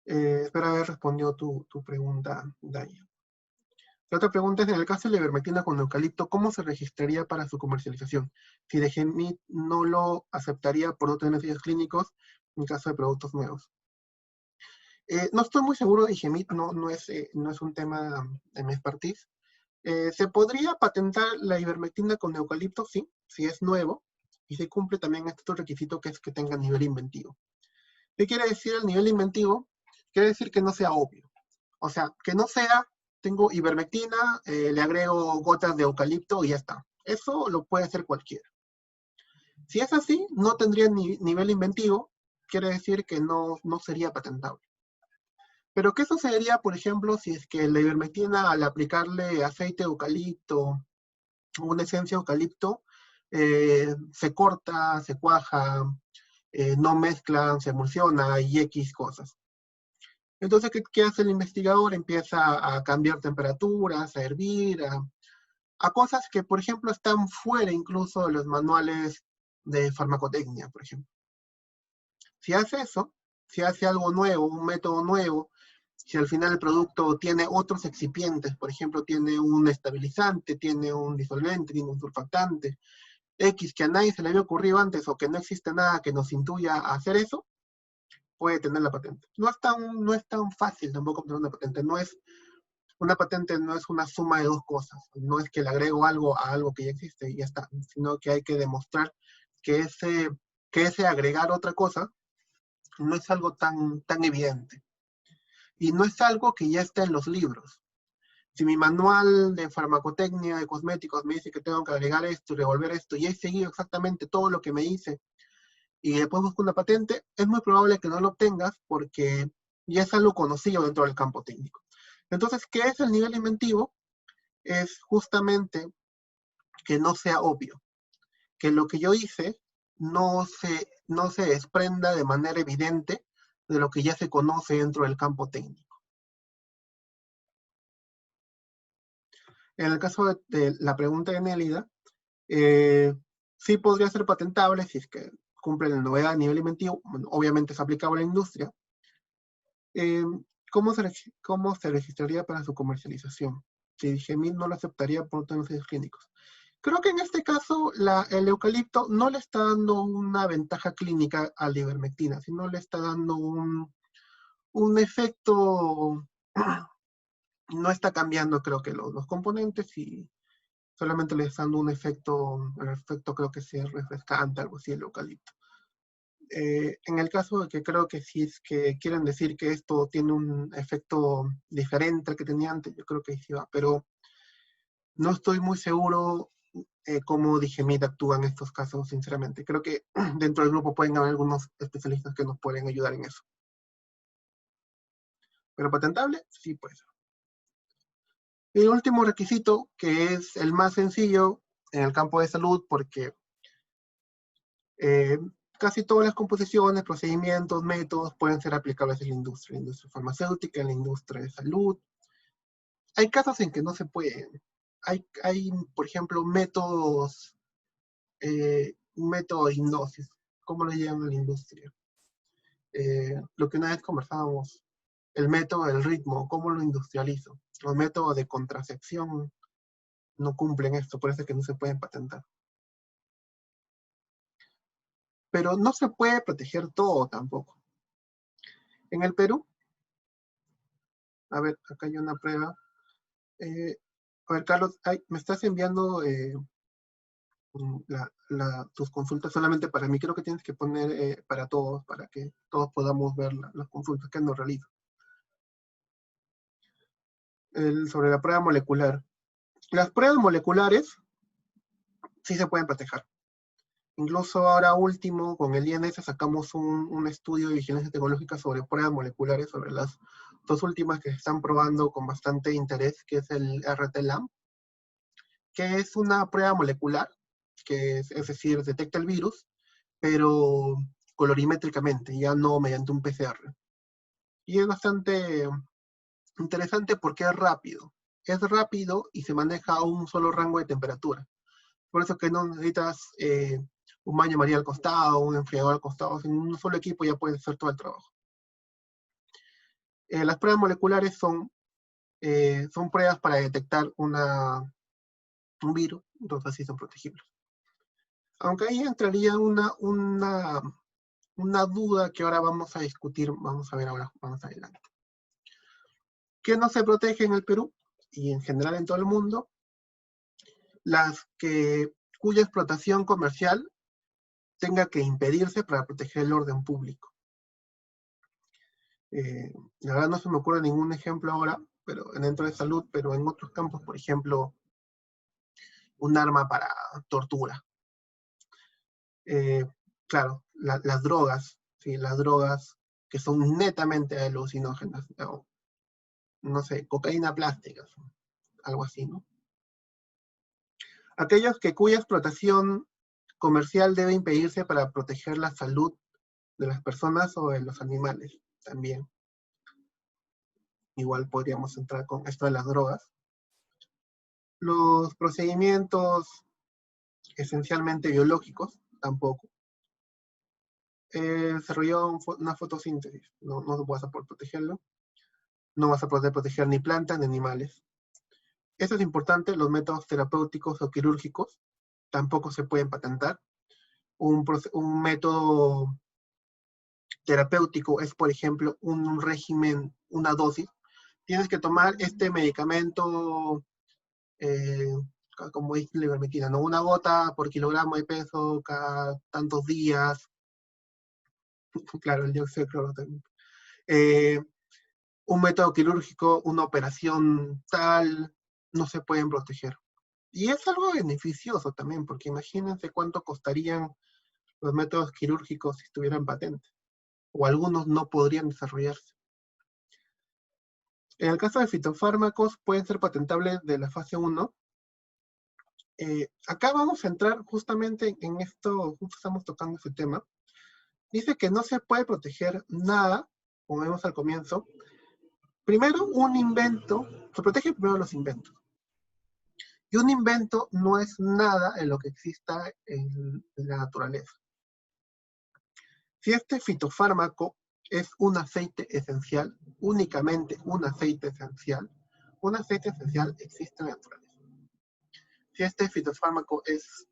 Espero haber respondido tu pregunta, Daya. La otra pregunta es, en el caso de la ivermectina con eucalipto, ¿cómo se registraría para su comercialización? Si DGMIT no lo aceptaría por no tener ensayos clínicos en caso de productos nuevos. No estoy muy seguro de DGMIT, no es un tema de mi expertise. ¿Se podría patentar la ivermectina con eucalipto? Sí, si es nuevo, y se cumple también este otro requisito, que es que tenga nivel inventivo. ¿Qué quiere decir el nivel inventivo? Quiere decir que no sea obvio. O sea, que no sea, tengo ivermectina, le agrego gotas de eucalipto y ya está. Eso lo puede hacer cualquiera. Si es así, no tendría nivel inventivo, quiere decir que no sería patentable. Pero ¿qué sucedería, por ejemplo, si es que la ivermectina, al aplicarle aceite de eucalipto o una esencia de eucalipto, se corta, se cuaja, no mezclan, se emulsiona y X cosas? Entonces, ¿qué hace el investigador? Empieza a cambiar temperaturas, a hervir, a cosas que, por ejemplo, están fuera incluso de los manuales de farmacotecnia, por ejemplo. Si hace eso, si hace algo nuevo, un método nuevo, si al final el producto tiene otros excipientes, por ejemplo, tiene un estabilizante, tiene un disolvente, tiene un surfactante, X, que a nadie se le había ocurrido antes o que no existe nada que nos intuya a hacer eso, puede tener la patente. No es tan fácil tampoco obtener una patente. Una patente no es una suma de dos cosas. No es que le agrego algo a algo que ya existe y ya está, sino que hay que demostrar que ese agregar otra cosa no es algo tan evidente. Y no es algo que ya está en los libros. Si mi manual de farmacotecnia, de cosméticos, me dice que tengo que agregar esto y revolver esto, y he seguido exactamente todo lo que me dice, y después busco una patente, es muy probable que no lo obtengas porque ya es algo conocido dentro del campo técnico. Entonces, ¿qué es el nivel inventivo? Es justamente que no sea obvio, que lo que yo hice no se desprenda de manera evidente de lo que ya se conoce dentro del campo técnico. En el caso de la pregunta de Nélida, sí podría ser patentable si es que cumple la novedad a nivel inventivo, bueno, obviamente es aplicable a la industria. ¿Cómo se registraría para su comercialización? Si DGMIT no lo aceptaría por otros ensayos clínicos. Creo que en este caso el eucalipto no le está dando una ventaja clínica a la ivermectina, sino le está dando un efecto, no está cambiando creo que los componentes y solamente le está dando un efecto, el efecto creo que sí es refrescante, algo así el eucalipto. En el caso de que creo que si es que quieren decir que esto tiene un efecto diferente al que tenía antes, yo creo que sí va, pero no estoy muy seguro cómo DGMIT actúa en estos casos, sinceramente. Creo que dentro del grupo pueden haber algunos especialistas que nos pueden ayudar en eso. Pero patentable, sí puede ser. Y el último requisito, que es el más sencillo en el campo de salud, porque casi todas las composiciones, procedimientos, métodos pueden ser aplicables en la industria farmacéutica, en la industria de salud. Hay casos en que no se pueden. Hay por ejemplo, métodos, un método de hipnosis, ¿cómo lo llevan a la industria? Lo que una vez conversábamos, el método del ritmo, ¿cómo lo industrializo? Los métodos de contracepción no cumplen esto, por eso es que no se pueden patentar. Pero no se puede proteger todo tampoco. En el Perú, a ver, acá hay una prueba. A ver, Carlos, me estás enviando tus consultas solamente para mí. Creo que tienes que poner para todos, para que todos podamos ver las consultas que nos realizo. Sobre la prueba molecular. Las pruebas moleculares sí se pueden proteger. Incluso ahora último, con el INS sacamos un estudio de vigilancia tecnológica sobre pruebas moleculares, sobre las dos últimas que se están probando con bastante interés, que es el RT-LAMP, que es una prueba molecular, que es decir, detecta el virus, pero colorimétricamente, ya no mediante un PCR. Y es bastante interesante porque es rápido. Es rápido y se maneja a un solo rango de temperatura. Por eso que no necesitas un baño María al costado, un enfriador al costado. En un solo equipo ya puedes hacer todo el trabajo. Las pruebas moleculares son pruebas para detectar un virus, entonces sí son protegibles. Aunque ahí entraría una duda que ahora vamos a discutir, vamos a ver ahora más adelante. ¿Qué no se protege en el Perú y en general en todo el mundo? Cuya explotación comercial tenga que impedirse para proteger el orden público. La verdad no se me ocurre ningún ejemplo ahora, pero dentro de salud, pero en otros campos, por ejemplo, un arma para tortura. Claro, las drogas, ¿sí? Las drogas que son netamente alucinógenas, no sé, cocaína plástica, algo así, ¿no? Aquellos cuya explotación comercial debe impedirse para proteger la salud de las personas o de los animales, también. Igual podríamos entrar con esto de las drogas. Los procedimientos esencialmente biológicos, tampoco. Desarrolló una fotosíntesis, no vas a poder protegerlo. No vas a poder proteger ni plantas ni animales. Eso es importante, los métodos terapéuticos o quirúrgicos tampoco se pueden patentar. Un método terapéutico es, por ejemplo, un régimen, una dosis. Tienes que tomar este medicamento, como dice la ivermectina, ¿no? Una gota por kilogramo de peso cada tantos días. Claro, el dióxido de cloro también. Un método quirúrgico, una operación tal, no se pueden proteger. Y es algo beneficioso también, porque imagínense cuánto costarían los métodos quirúrgicos si estuvieran patentes, o algunos no podrían desarrollarse. En el caso de fitofármacos, pueden ser patentables de la fase 1. Acá vamos a entrar justamente en esto, justo estamos tocando ese tema. Dice que no se puede proteger nada, como vemos al comienzo. Primero, un invento, se protege primero los inventos. Y un invento no es nada en lo que exista en la naturaleza. Si este fitofármaco es un aceite esencial, únicamente un aceite esencial existe en la naturaleza. Si este fitofármaco es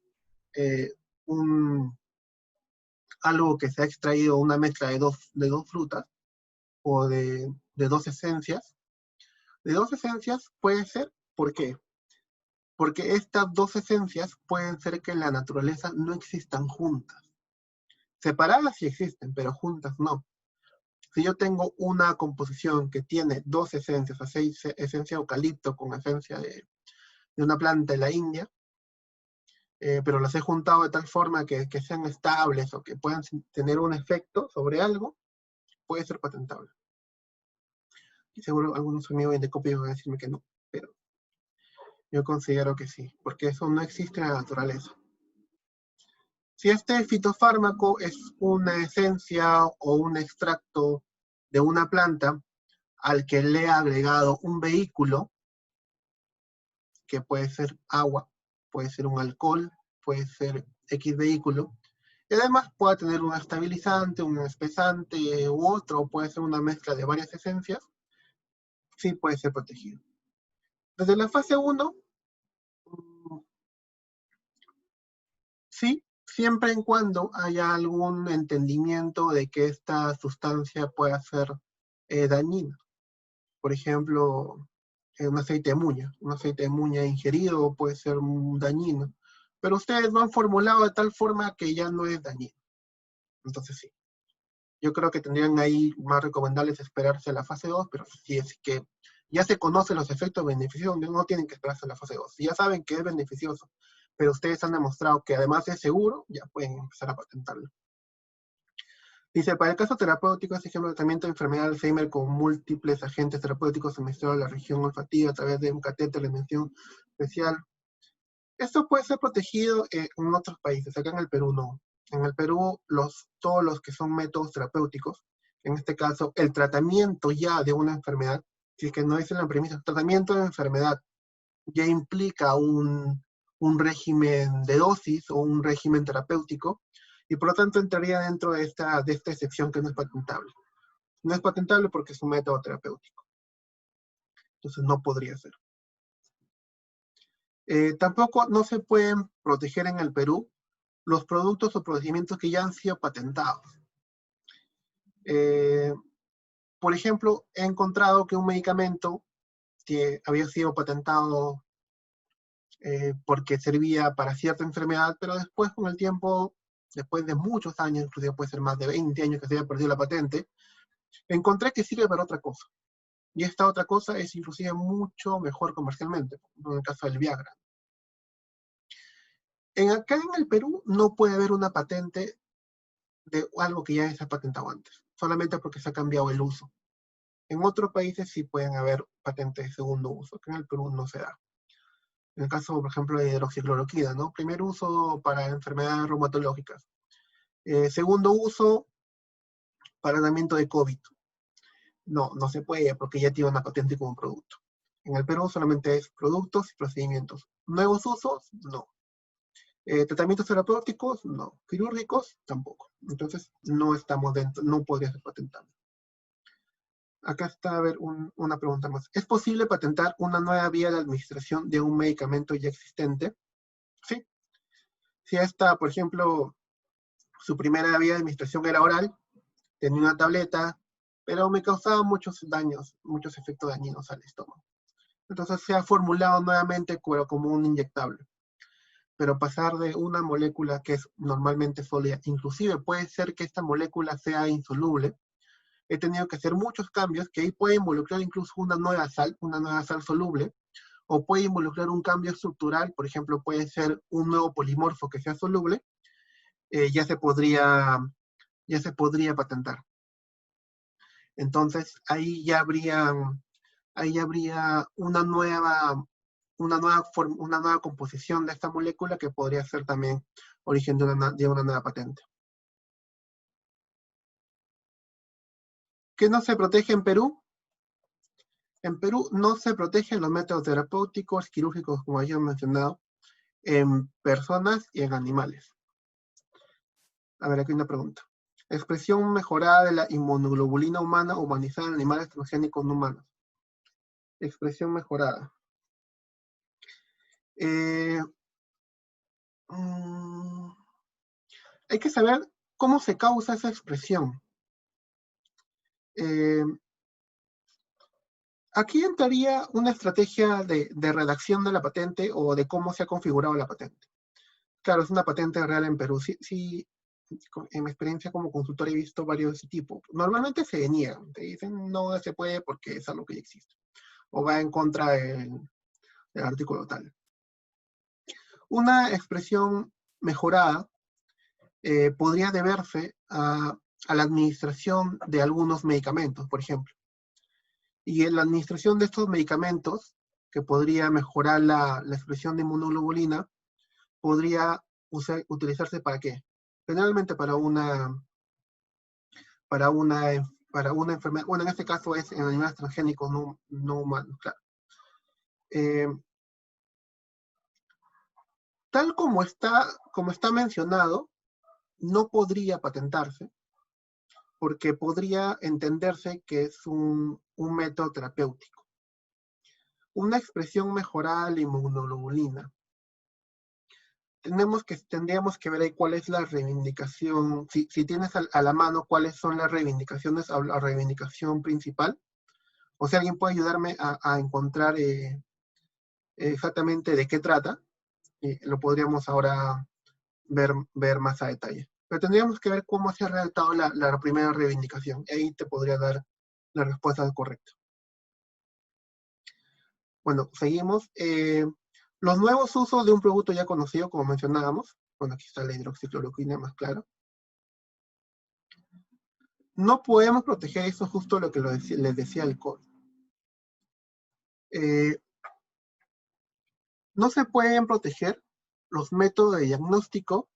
algo que se ha extraído, una mezcla de dos frutas, o de dos esencias, puede ser, ¿por qué? Porque estas dos esencias pueden ser que en la naturaleza no existan juntas. Separadas sí existen, pero juntas no. Si yo tengo una composición que tiene dos esencias, esencia de eucalipto con esencia de una planta de la India, pero las he juntado de tal forma que sean estables o que puedan tener un efecto sobre algo, puede ser patentable. Y seguro algunos amigos de copia van a decirme que no, pero yo considero que sí, porque eso no existe en la naturaleza. Si este fitofármaco es una esencia o un extracto de una planta al que le he agregado un vehículo, que puede ser agua, puede ser un alcohol, puede ser X vehículo, y además puede tener un estabilizante, un espesante u otro, puede ser una mezcla de varias esencias, sí puede ser protegido. Desde la fase 1, sí, siempre en cuando haya algún entendimiento de que esta sustancia pueda ser dañina. Por ejemplo, un aceite de muña ingerido puede ser dañino, pero ustedes lo han formulado de tal forma que ya no es dañino. Entonces sí, yo creo que tendrían ahí más recomendables esperarse a la fase 2, pero si es que ya se conocen los efectos beneficiosos, no tienen que esperarse a la fase 2. Si ya saben que es beneficioso, pero ustedes han demostrado que además es seguro, ya pueden empezar a patentarlo. Dice, para el caso terapéutico, es ejemplo de tratamiento de enfermedad de Alzheimer con múltiples agentes terapéuticos suministrados a la región olfativa a través de un catéter de dimensión especial. Esto puede ser protegido en otros países, acá en el Perú no. En el Perú, todos los que son métodos terapéuticos, en este caso, el tratamiento ya de una enfermedad, si es que no es en la premisa, el tratamiento de enfermedad ya implica un régimen de dosis o un régimen terapéutico, y por lo tanto entraría dentro de esta excepción que no es patentable. No es patentable porque es un método terapéutico. Entonces no podría ser. Tampoco no se pueden proteger en el Perú los productos o procedimientos que ya han sido patentados. Por ejemplo, he encontrado que un medicamento que había sido patentado porque servía para cierta enfermedad, pero después con el tiempo, después de muchos años, inclusive puede ser más de 20 años que se haya perdido la patente, encontré que sirve para otra cosa. Y esta otra cosa es inclusive mucho mejor comercialmente, en el caso del Viagra. Acá en el Perú no puede haber una patente de algo que ya se ha patentado antes, solamente porque se ha cambiado el uso. En otros países sí pueden haber patentes de segundo uso, que en el Perú no se da. En el caso, por ejemplo, de hidroxicloroquina, ¿no? Primer uso para enfermedades reumatológicas. Segundo uso para tratamiento de COVID. No, no se puede porque ya tiene una patente como producto. En el Perú solamente es productos y procedimientos. Nuevos usos, no. Tratamientos terapéuticos, no. Quirúrgicos, tampoco. Entonces, no estamos dentro, no podría ser patentable. Acá está, a ver, una pregunta más. ¿Es posible patentar una nueva vía de administración de un medicamento ya existente? Sí. Si esta, por ejemplo, su primera vía de administración era oral, tenía una tableta, pero me causaba muchos daños, muchos efectos dañinos al estómago. Entonces se ha formulado nuevamente como un inyectable. Pero pasar de una molécula que es normalmente sólida, inclusive puede ser que esta molécula sea insoluble, he tenido que hacer muchos cambios que ahí puede involucrar incluso una nueva sal soluble, o puede involucrar un cambio estructural, por ejemplo, puede ser un nuevo polimorfo que sea soluble, ya se podría patentar. Entonces, ahí ya habría una nueva composición de esta molécula que podría ser también origen de una nueva patente. ¿Qué no se protege en Perú? En Perú no se protegen los métodos terapéuticos, quirúrgicos, como ya he mencionado, en personas y en animales. A ver, aquí una pregunta. Expresión mejorada de la inmunoglobulina humana humanizada en animales transgénicos no humanos. Expresión mejorada. Hay que saber cómo se causa esa expresión. Aquí entraría una estrategia de redacción de la patente o de cómo se ha configurado la patente. Claro, es una patente real en Perú. Sí, en mi experiencia como consultor he visto varios de ese tipo. Normalmente se niegan, te dicen no se puede porque es algo que ya existe. O va en contra del artículo tal. Una expresión mejorada podría deberse a la administración de algunos medicamentos, por ejemplo. Y en la administración de estos medicamentos, que podría mejorar la expresión de inmunoglobulina, podría utilizarse ¿para qué? Generalmente para una enfermedad, bueno, en este caso es en animales transgénicos no humanos, claro. Tal como está mencionado, no podría patentarse, porque podría entenderse que es un método terapéutico. Una expresión mejorada de la inmunoglobulina. Tendríamos que ver ahí cuál es la reivindicación, si tienes a la mano cuáles son las reivindicaciones, la reivindicación principal, o si alguien puede ayudarme a encontrar exactamente de qué trata, lo podríamos ahora ver más a detalle. Pero tendríamos que ver cómo se ha redactado la primera reivindicación. Y ahí te podría dar la respuesta correcta. Bueno, seguimos. Los nuevos usos de un producto ya conocido, como mencionábamos. Bueno, aquí está la hidroxicloroquina, más claro. No podemos proteger eso, justo lo que les decía el COD. No se pueden proteger los métodos de diagnóstico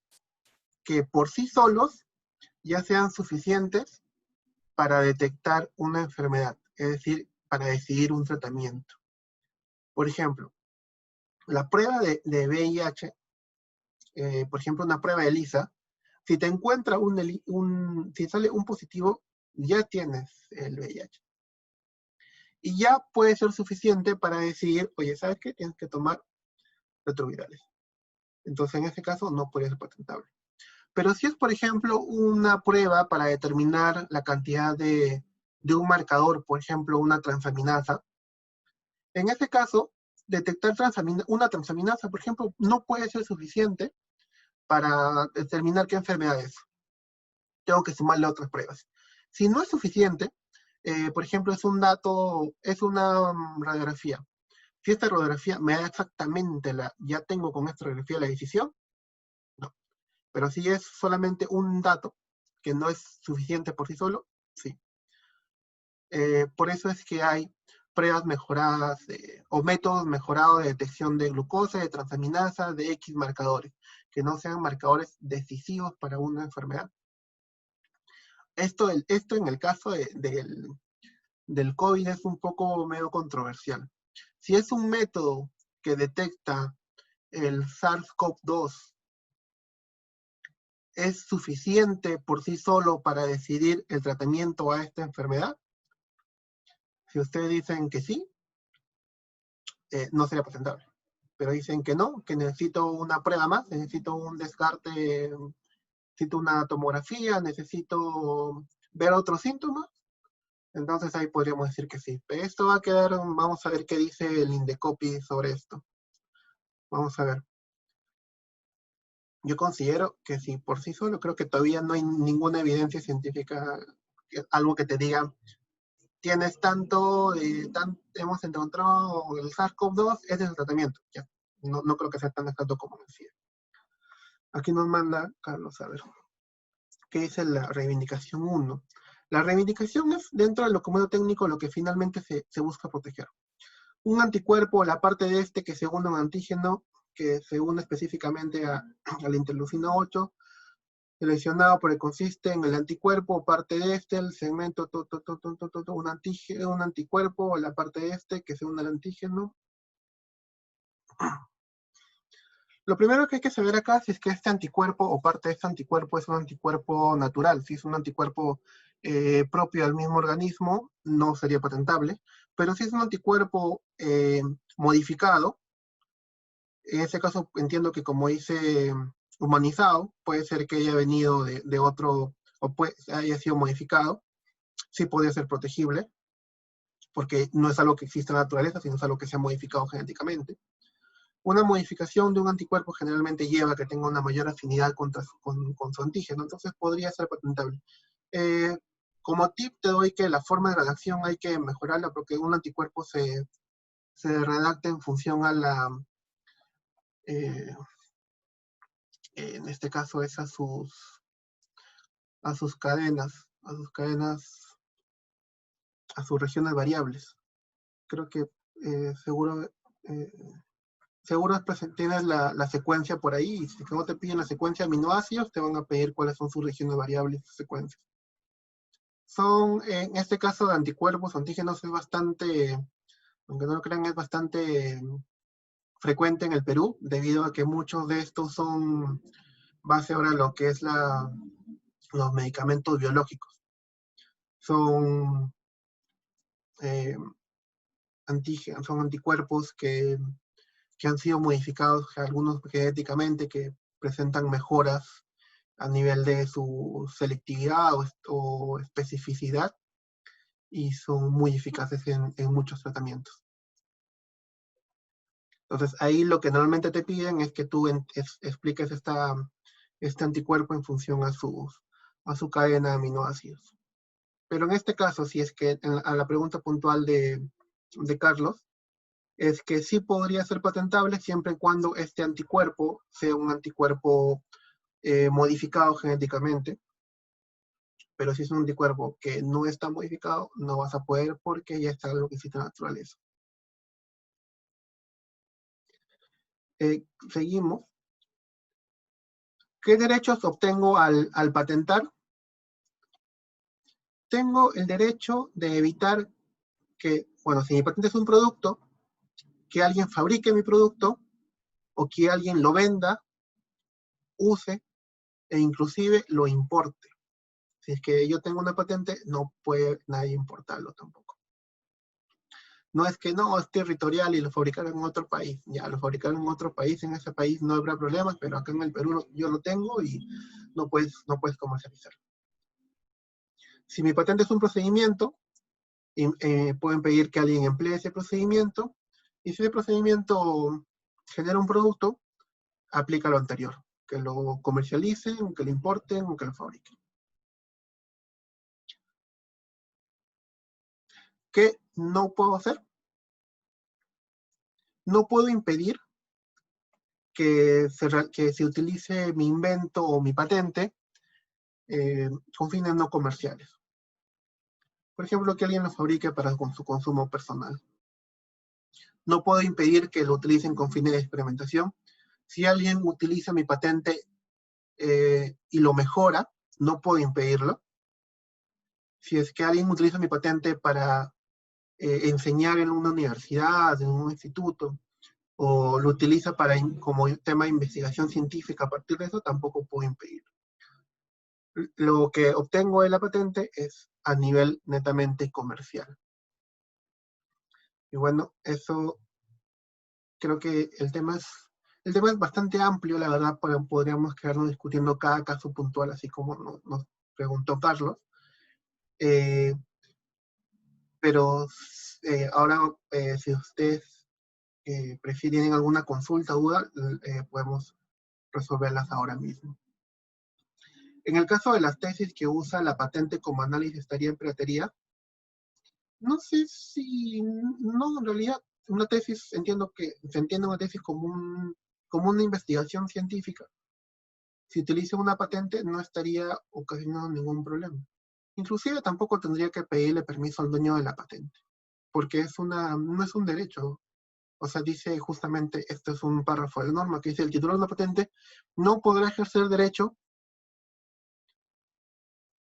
que por sí solos ya sean suficientes para detectar una enfermedad, es decir, para decidir un tratamiento. Por ejemplo, la prueba de VIH, por ejemplo, una prueba de ELISA, si te encuentra si sale un positivo, ya tienes el VIH. Y ya puede ser suficiente para decir, oye, ¿sabes qué? Tienes que tomar retrovirales. Entonces, en ese caso, no puede ser patentable. Pero si es, por ejemplo, una prueba para determinar la cantidad de un marcador, por ejemplo, una transaminasa, en ese caso, detectar una transaminasa, por ejemplo, no puede ser suficiente para determinar qué enfermedad es. Tengo que sumarle otras pruebas. Si no es suficiente, por ejemplo, es un dato, es una radiografía. Si esta radiografía me da exactamente ya tengo con esta radiografía la decisión, no. Pero si es solamente un dato que no es suficiente por sí solo, sí. Por eso es que hay pruebas mejoradas o métodos mejorados de detección de glucosa, de transaminasa, de X marcadores, que no sean marcadores decisivos para una enfermedad. Esto en el caso del COVID es un poco medio controversial. Si es un método que detecta el SARS-CoV-2, ¿es suficiente por sí solo para decidir el tratamiento a esta enfermedad? Si ustedes dicen que sí, no sería patentable. Pero dicen que no, que necesito una prueba más, necesito un descarte, necesito una tomografía, necesito ver otros síntomas. Entonces ahí podríamos decir que sí. Pero esto va a quedar, vamos a ver qué dice el Indecopi sobre esto. Vamos a ver. Yo considero que sí, por sí solo, creo que todavía no hay ninguna evidencia científica, algo que te diga, tienes hemos encontrado el SARS-CoV-2, ese es el tratamiento. Ya. No creo que sea tan exacto como decía. Aquí nos manda Carlos, a ver, ¿qué dice la reivindicación 1? La reivindicación es, dentro del documento técnico, lo que finalmente se busca proteger. Un anticuerpo, la parte de este que se une a un antígeno, que se une específicamente a la interleucina 8, seleccionado porque consiste en el anticuerpo, parte de este, el segmento, un anticuerpo, la parte de este que se une al antígeno. Lo primero que hay que saber acá si es que este anticuerpo o parte de este anticuerpo es un anticuerpo natural. Si es un anticuerpo propio del mismo organismo, no sería patentable. Pero si es un anticuerpo modificado, en ese caso entiendo que como dice humanizado, puede ser que haya venido de otro, o haya sido modificado, sí podría ser protegible, porque no es algo que existe en la naturaleza, sino es algo que se ha modificado genéticamente. Una modificación de un anticuerpo generalmente lleva a que tenga una mayor afinidad con su antígeno, entonces podría ser patentable. Como tip te doy que la forma de redacción hay que mejorarla porque un anticuerpo se redacta en función a la, en este caso es a sus cadenas, a sus regiones variables. Creo que seguro tienes la secuencia por ahí, y si no te piden la secuencia de aminoácidos, te van a pedir cuáles son sus regiones variables de secuencias. En este caso de anticuerpos, antígenos, es bastante, aunque no lo crean, es bastante frecuente en el Perú, debido a que muchos de estos son base ahora a lo que es los medicamentos biológicos. Son son anticuerpos que han sido modificados, algunos genéticamente, que presentan mejoras a nivel de su selectividad o especificidad, y son muy eficaces en muchos tratamientos. Entonces, ahí lo que normalmente te piden es que tú expliques este anticuerpo en función a su cadena de aminoácidos. Pero en este caso, si es que a la pregunta puntual de Carlos, es que sí podría ser patentable siempre y cuando este anticuerpo sea un anticuerpo modificado genéticamente. Pero si es un anticuerpo que no está modificado, no vas a poder porque ya está algo que existe en la naturaleza. Seguimos. ¿Qué derechos obtengo al patentar? Tengo el derecho de evitar que, bueno, si mi patente es un producto, que alguien fabrique mi producto o que alguien lo venda, use e inclusive lo importe. Si es que yo tengo una patente, no puede nadie importarlo tampoco. No es que no, es territorial y lo fabricaron en otro país. Ya, lo fabricaron en otro país, en ese país no habrá problemas, pero acá en el Perú yo lo tengo y no puedes comercializar. Si mi patente es un procedimiento, pueden pedir que alguien emplee ese procedimiento, y si ese procedimiento genera un producto, aplica lo anterior, que lo comercialicen, que lo importen o que lo fabriquen. ¿Qué no puedo hacer? No puedo impedir que se utilice mi invento o mi patente con fines no comerciales. Por ejemplo, que alguien lo fabrique para su consumo personal. No puedo impedir que lo utilicen con fines de experimentación. Si alguien utiliza mi patente y lo mejora, no puedo impedirlo. Si es que alguien utiliza mi patente para enseñar en una universidad, en un instituto, o lo utiliza como tema de investigación científica, a partir de eso tampoco puedo impedirlo. Lo que obtengo de la patente es a nivel netamente comercial. Y bueno, eso creo que el tema es bastante amplio, la verdad, podríamos quedarnos discutiendo cada caso puntual, así como nos preguntó Carlos. Pero ahora, si ustedes prefieren alguna consulta o duda, podemos resolverlas ahora mismo. En el caso de las tesis que usa la patente como análisis estaría en piratería, no sé si, no, en realidad, una tesis, entiendo que se entiende una tesis como una investigación científica. Si utiliza una patente, no estaría ocasionando ningún problema. Inclusive tampoco tendría que pedirle permiso al dueño de la patente, porque no es un derecho. O sea, dice justamente, esto es un párrafo de la norma, que dice, el titular de la patente no podrá ejercer derecho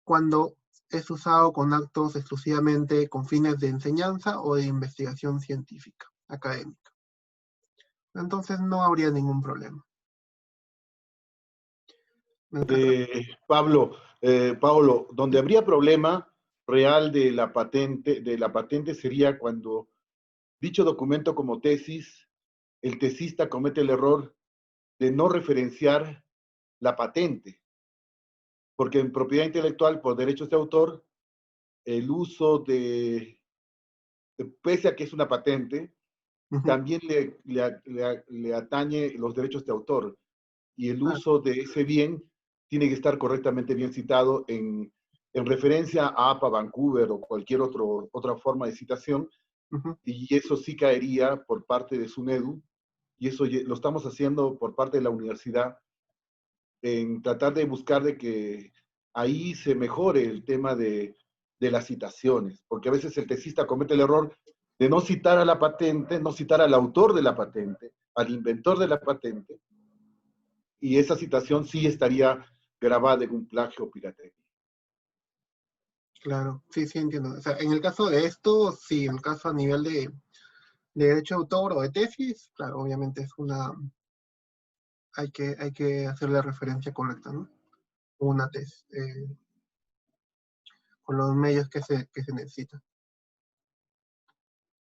cuando es usado con actos exclusivamente con fines de enseñanza o de investigación científica, académica. Entonces no habría ningún problema. Pablo, donde habría problema real de la patente sería cuando dicho documento como tesis, el tesista comete el error de no referenciar la patente, porque en propiedad intelectual por derechos de autor, el uso pese a que es una patente, también le atañe los derechos de autor, y el uso de ese bien tiene que estar correctamente bien citado en referencia a APA Vancouver o cualquier otra forma de citación, y eso sí caería por parte de SUNEDU, y eso lo estamos haciendo por parte de la universidad, en tratar de buscar de que ahí se mejore el tema de las citaciones, porque a veces el tesista comete el error de no citar a la patente, no citar al autor de la patente, al inventor de la patente, y esa citación sí estaría grabada en un plagio o piratería. Claro, sí, sí, entiendo. O sea, en el caso de esto, sí, en el caso a nivel de derecho de autor o de tesis, claro, obviamente hay que hacer la referencia correcta, ¿no? Una tesis, con los medios que se necesitan.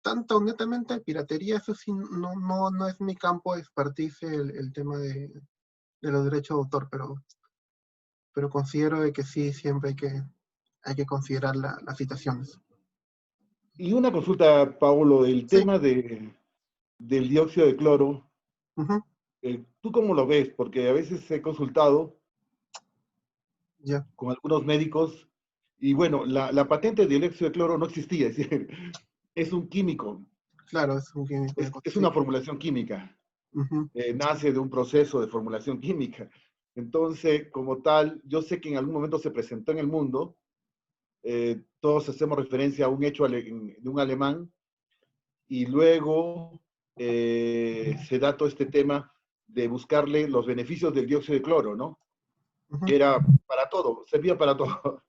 Tanto netamente piratería, eso sí, no es mi campo de expertise el tema de los derechos de autor, pero considero de que sí, siempre hay que considerar las citaciones. Y una consulta, Paulo, el Sí. tema del dióxido de cloro, ¿tú cómo lo ves? Porque a veces he consultado con algunos médicos y bueno, la patente del dióxido de cloro no existía, es decir, es un químico. Claro, es un químico. Es una formulación química. Nace de un proceso de formulación química. Entonces, como tal, yo sé que en algún momento se presentó en el mundo, todos hacemos referencia a un hecho de un alemán, y luego se da todo este tema de buscarle los beneficios del dióxido de cloro, ¿no? Que era para todo, servía para todo.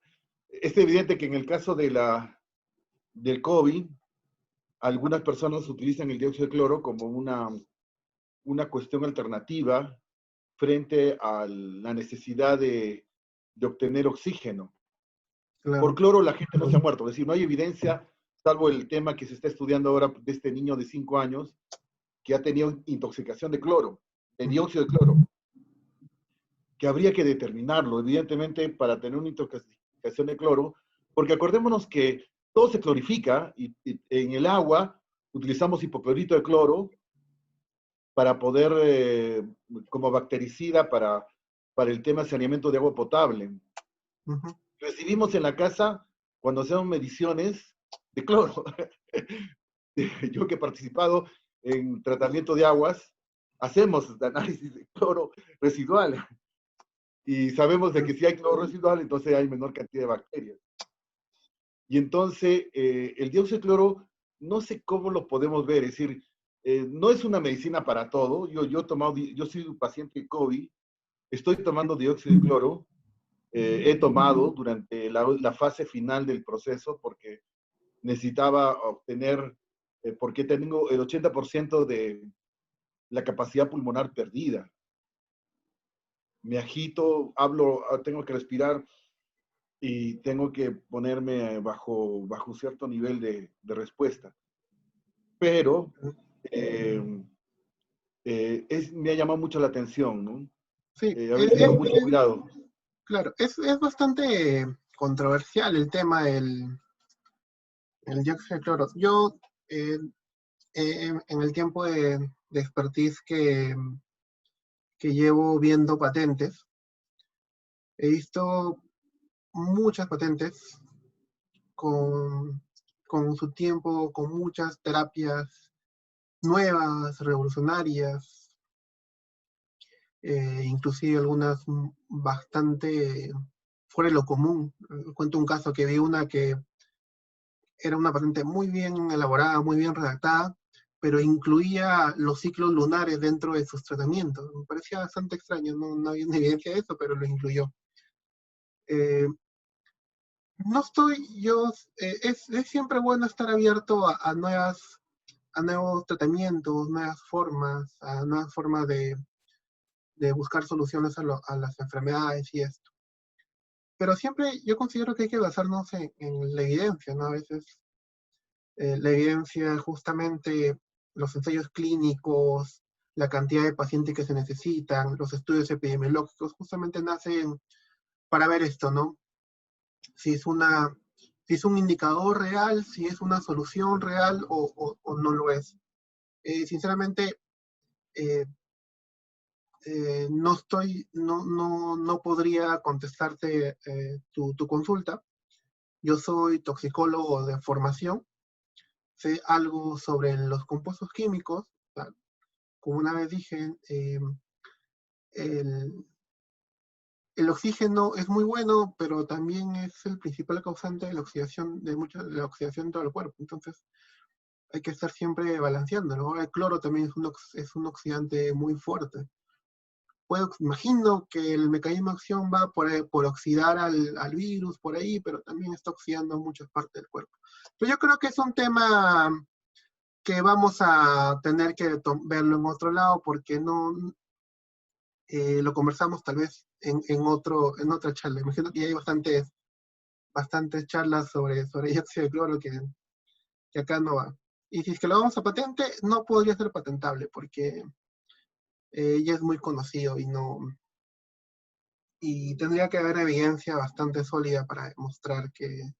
Es evidente que en el caso del COVID, algunas personas utilizan el dióxido de cloro como una cuestión alternativa frente a la necesidad de obtener oxígeno. Por cloro la gente no se ha muerto. Es decir, no hay evidencia, salvo el tema que se está estudiando ahora de este niño de 5 años que ha tenido intoxicación de cloro, de dióxido de cloro, que habría que determinarlo, evidentemente, para tener una intoxicación de cloro, porque acordémonos que todo se clorifica y en el agua utilizamos hipoclorito de cloro para poder, como bactericida, para el tema de saneamiento de agua potable. Recibimos en la casa, cuando hacemos mediciones, de cloro. Yo que he participado en tratamiento de aguas, hacemos análisis de cloro residual. Y sabemos de que si hay cloro residual, entonces hay menor cantidad de bacterias. Y entonces, el dióxido de cloro, no sé cómo lo podemos ver, es decir, no es una medicina para todo. Yo soy un paciente de COVID, estoy tomando dióxido de cloro, he tomado durante la fase final del proceso porque necesitaba obtener, porque tengo el 80% de la capacidad pulmonar perdida. Me agito, hablo, tengo que respirar y tengo que ponerme bajo cierto nivel de respuesta. Pero me ha llamado mucho la atención, ¿no? Sí, Habría que tener mucho cuidado. Claro, es bastante controversial el tema del dióxido de cloro. Yo, en el tiempo de expertise que llevo viendo patentes, he visto muchas patentes con su tiempo, con muchas terapias nuevas, revolucionarias, inclusive algunas bastante fuera de lo común. Cuento un caso que vi una que era una patente muy bien elaborada, muy bien redactada, pero incluía los ciclos lunares dentro de sus tratamientos. Me parecía bastante extraño, no había una evidencia de eso, pero lo incluyó. No estoy, es siempre bueno estar abierto a nuevos tratamientos, nuevas formas de buscar soluciones a las enfermedades y esto. Pero siempre yo considero que hay que basarnos en la evidencia, ¿no? A veces la evidencia, justamente los ensayos clínicos, la cantidad de pacientes que se necesitan, los estudios epidemiológicos, justamente nacen para ver esto, ¿no? Si es un indicador real, si es una solución real o no lo es. Sinceramente, no podría contestarte tu consulta. Yo soy toxicólogo de formación, sé algo sobre los compuestos químicos. Como una vez dije, el oxígeno es muy bueno, pero también es el principal causante de la oxidación de la oxidación de todo el cuerpo. Entonces, hay que estar siempre balanceándolo. Ahora, el cloro también es un oxidante muy fuerte. Imagino que el mecanismo de acción va por oxidar al virus por ahí, pero también está oxidando muchas partes del cuerpo. Pero yo creo que es un tema que vamos a tener que verlo en otro lado, porque no lo conversamos tal vez en otra charla. Imagino que ya hay bastantes charlas sobre dióxido de cloro que acá no va. Y si es que lo vamos a patente, no podría ser patentable, porque ya es muy conocido y tendría que haber evidencia bastante sólida para demostrar y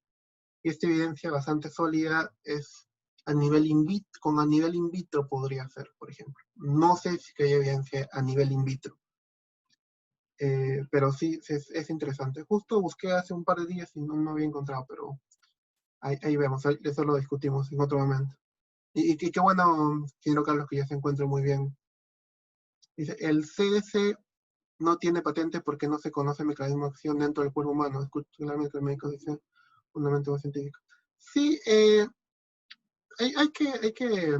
esta evidencia bastante sólida es a nivel in vitro podría ser, por ejemplo. No sé si hay evidencia a nivel in vitro, pero sí es interesante. Justo busqué hace un par de días y no había encontrado, pero ahí vemos, eso lo discutimos en otro momento. Y qué bueno, señor Carlos, que ya se encuentre muy bien. Dice, el CDC no tiene patente porque no se conoce el mecanismo de acción dentro del cuerpo humano. Es claramente que el médico dice fundamento científico. Sí, hay que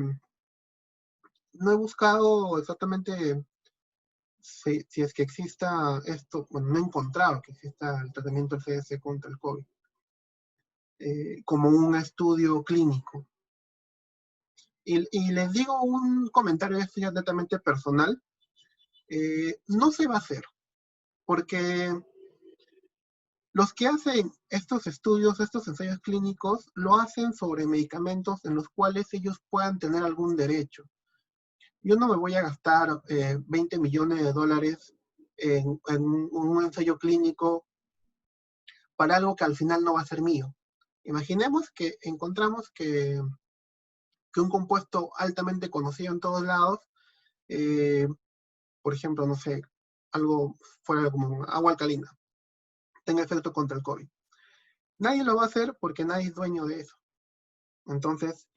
no he buscado exactamente si es que exista esto, bueno, no he encontrado que exista el tratamiento del CDC contra el COVID como un estudio clínico. Y les digo un comentario, esto ya netamente personal, no se va a hacer, porque Los que hacen estos estudios, estos ensayos clínicos, lo hacen sobre medicamentos en los cuales ellos puedan tener algún derecho. Yo no me voy a gastar 20 millones de dólares en un ensayo clínico para algo que al final no va a ser mío. Imaginemos que encontramos que un compuesto altamente conocido en todos lados, por ejemplo, no sé, algo fuera como agua alcalina, tenga efecto contra el COVID. Nadie lo va a hacer porque nadie es dueño de eso. Entonces,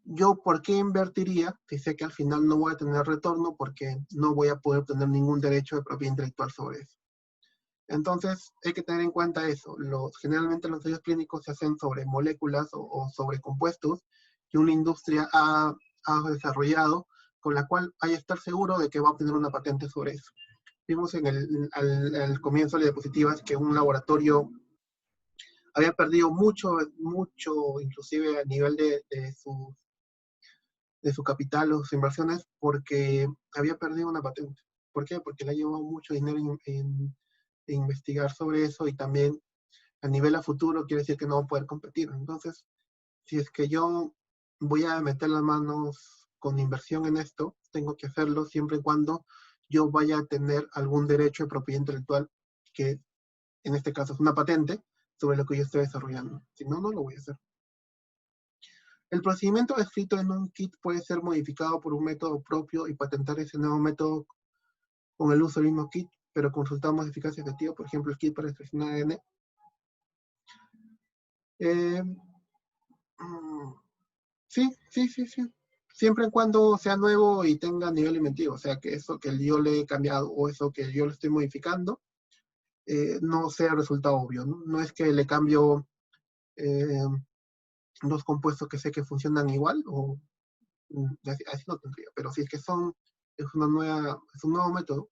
¿yo por qué invertiría si sé que al final no voy a tener retorno porque no voy a poder tener ningún derecho de propiedad intelectual sobre eso? Entonces, hay que tener en cuenta eso. Generalmente los ensayos clínicos se hacen sobre moléculas o sobre compuestos que una industria ha desarrollado, con la cual hay que estar seguro de que va a obtener una patente sobre eso. Vimos al comienzo de las diapositivas que un laboratorio había perdido mucho, inclusive a nivel de su capital o sus inversiones, porque había perdido una patente. ¿Por qué? Porque le ha llevado mucho dinero en investigar sobre eso, y también a nivel a futuro quiere decir que no va a poder competir. Entonces, si es que yo voy a meter las manos con inversión en esto, tengo que hacerlo siempre y cuando yo vaya a tener algún derecho de propiedad intelectual, que en este caso es una patente, sobre lo que yo estoy desarrollando. Si no, no lo voy a hacer. El procedimiento descrito en un kit puede ser modificado por un método propio y patentar ese nuevo método con el uso del mismo kit, pero con resultados más eficaces y efectivos, por ejemplo, el kit para extracción de ADN. Sí. Siempre y cuando sea nuevo y tenga nivel inventivo, o sea, que eso que yo le he cambiado o eso que yo le estoy modificando, no sea resultado obvio, ¿no? No es que le cambio los compuestos que sé que funcionan igual, o así no tendría, pero si es que es un nuevo método,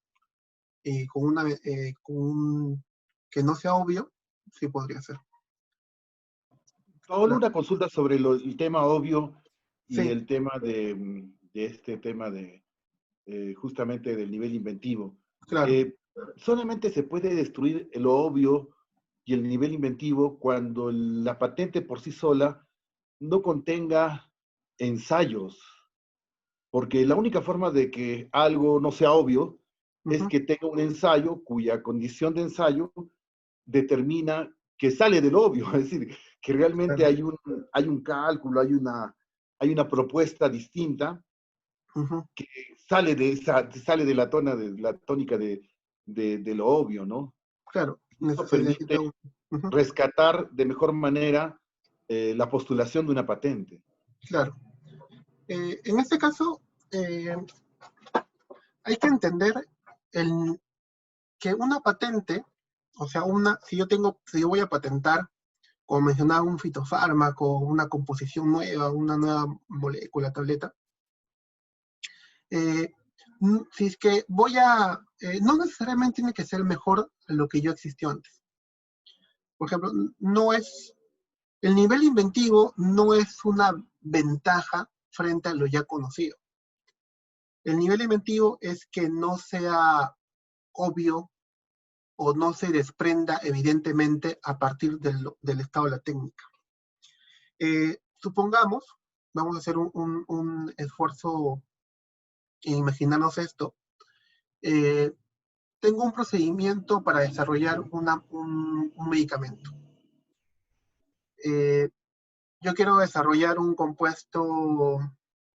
y que no sea obvio, sí podría ser. Paolo, una consulta sobre el tema obvio y Sí. el tema de este tema de justamente del nivel inventivo. Claro. Solamente se puede destruir lo obvio y el nivel inventivo cuando la patente por sí sola no contenga ensayos, porque la única forma de que algo no sea obvio es que tenga un ensayo cuya condición de ensayo determina que sale del obvio, es decir, que realmente hay un cálculo, hay una propuesta distinta que sale de la tónica de lo obvio, ¿no? Claro. Eso permite rescatar de mejor manera la postulación de una patente. Claro. En este caso, hay que entender que una patente, o sea, si yo voy a patentar, como mencionaba, un fitofármaco, una composición nueva, una nueva molécula, tableta, si es que no necesariamente tiene que ser mejor de lo que ya existió antes. Por ejemplo, el nivel inventivo no es una ventaja frente a lo ya conocido. El nivel inventivo es que no sea obvio o no se desprenda evidentemente a partir del estado de la técnica. Supongamos, vamos a hacer un esfuerzo e imaginarnos esto. Tengo un procedimiento para desarrollar un medicamento. Yo quiero desarrollar un compuesto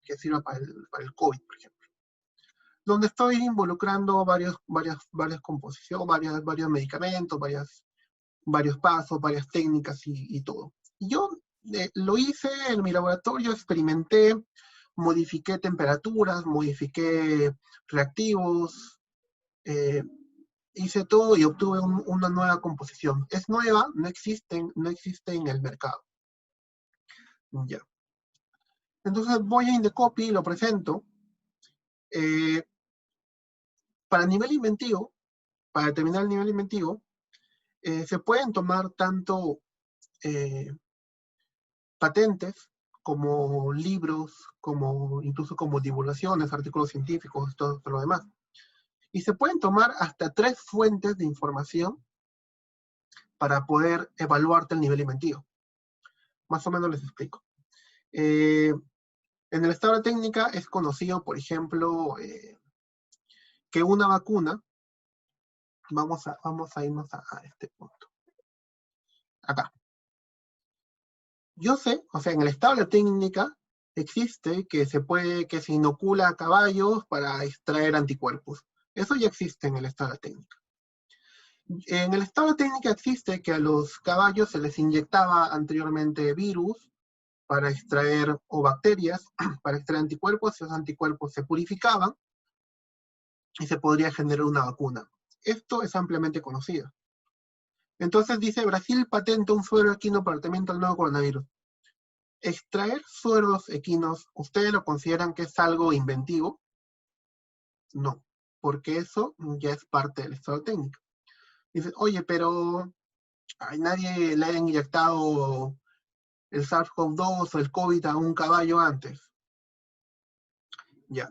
que sirva para el COVID, por ejemplo, donde estoy involucrando varias composiciones, varios medicamentos, varios pasos, varias técnicas y todo. Y yo lo hice en mi laboratorio, experimenté, modifiqué temperaturas, modifiqué reactivos, hice todo y obtuve una nueva composición. Es nueva, no existe en el mercado. Ya. Entonces voy a Indecopy y lo presento. Para nivel inventivo, para determinar el nivel inventivo, se pueden tomar tanto patentes como libros, incluso como divulgaciones, artículos científicos, todo lo demás. Y se pueden tomar hasta 3 fuentes de información para poder evaluarte el nivel inventivo. Más o menos les explico. En el estado de técnica es conocido, por ejemplo, que una vacuna, vamos a irnos a este punto. Acá. Yo sé, o sea, en el estado de técnica existe que se inocula a caballos para extraer anticuerpos. Eso ya existe en el estado de técnica. En el estado de técnica existe que a los caballos se les inyectaba anteriormente virus para extraer, o bacterias, para extraer anticuerpos. Esos anticuerpos se purificaban y se podría generar una vacuna. Esto es ampliamente conocido. Entonces dice, Brasil patenta un suero equino para el tratamiento del nuevo coronavirus. Extraer sueros equinos, ¿ustedes lo consideran que es algo inventivo? No, porque eso ya es parte del estado técnico. Dice, oye, pero a nadie le ha inyectado el SARS-CoV-2 o el COVID a un caballo antes. Ya.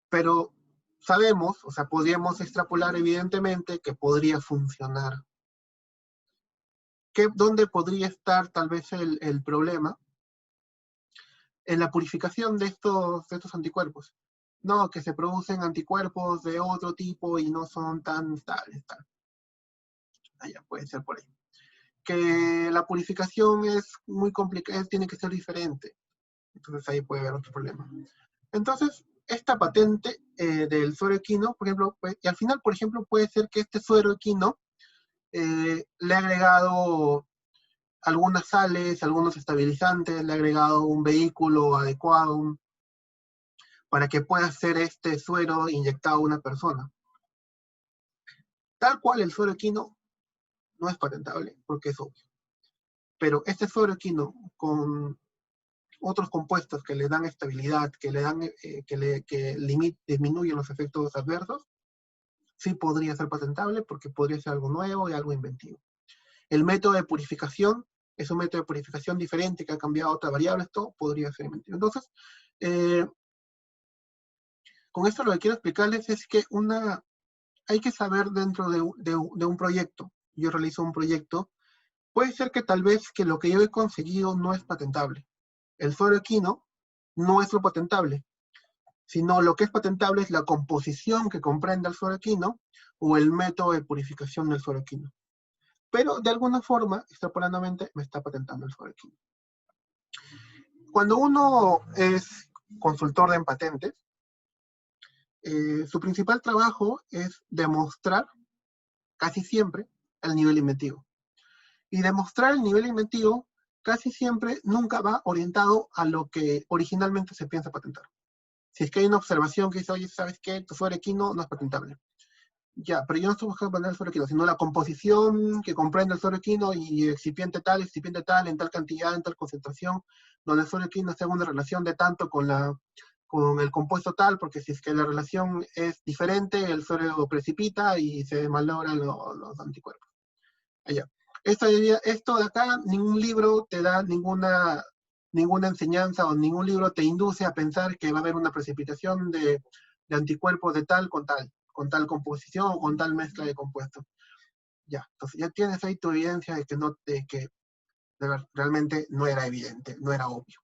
Pero sabemos, o sea, podríamos extrapolar evidentemente que podría funcionar. ¿Dónde podría estar tal vez el problema? En la purificación de estos anticuerpos. No, que se producen anticuerpos de otro tipo y no son tan estables. Ya puede ser por ahí. Que la purificación es muy complicada, tiene que ser diferente. Entonces ahí puede haber otro problema. Entonces, esta patente del suero equino, por ejemplo, y al final, por ejemplo, puede ser que este suero equino le ha agregado algunas sales, algunos estabilizantes, le ha agregado un vehículo adecuado para que pueda ser este suero inyectado a una persona. Tal cual el suero equino no es patentable, porque es obvio. Pero este suero equino con otros compuestos que le dan estabilidad, que le dan, disminuyen los efectos adversos, sí podría ser patentable porque podría ser algo nuevo y algo inventivo. El método de purificación es un método de purificación diferente que ha cambiado otras variables, esto podría ser inventivo. Entonces, con esto lo que quiero explicarles es que hay que saber dentro de un proyecto. Yo realizo un proyecto, puede ser que tal vez que lo que yo he conseguido no es patentable. El suero equino no es lo patentable, sino lo que es patentable es la composición que comprende el suero equino o el método de purificación del suero equino. Pero de alguna forma, extrapoladamente, me está patentando el suero equino. Cuando uno es consultor de patentes, su principal trabajo es demostrar, casi siempre, el nivel inventivo. Y demostrar el nivel inventivo casi siempre nunca va orientado a lo que originalmente se piensa patentar. Si es que hay una observación que dice, oye, ¿sabes qué? Tu suero equino no es patentable. Ya, pero yo no estoy buscando patentar el suero equino, sino la composición que comprende el suero equino y excipiente tal, en tal cantidad, en tal concentración, donde el suero equino sea una relación de tanto con el compuesto tal, porque si es que la relación es diferente, el suero precipita y se malogran los anticuerpos. Allá. Esto de acá, ningún libro te da ninguna enseñanza o ningún libro te induce a pensar que va a haber una precipitación de anticuerpos de tal con tal composición o con tal mezcla de compuestos. Ya, entonces ya tienes ahí tu evidencia de que realmente no era evidente, no era obvio.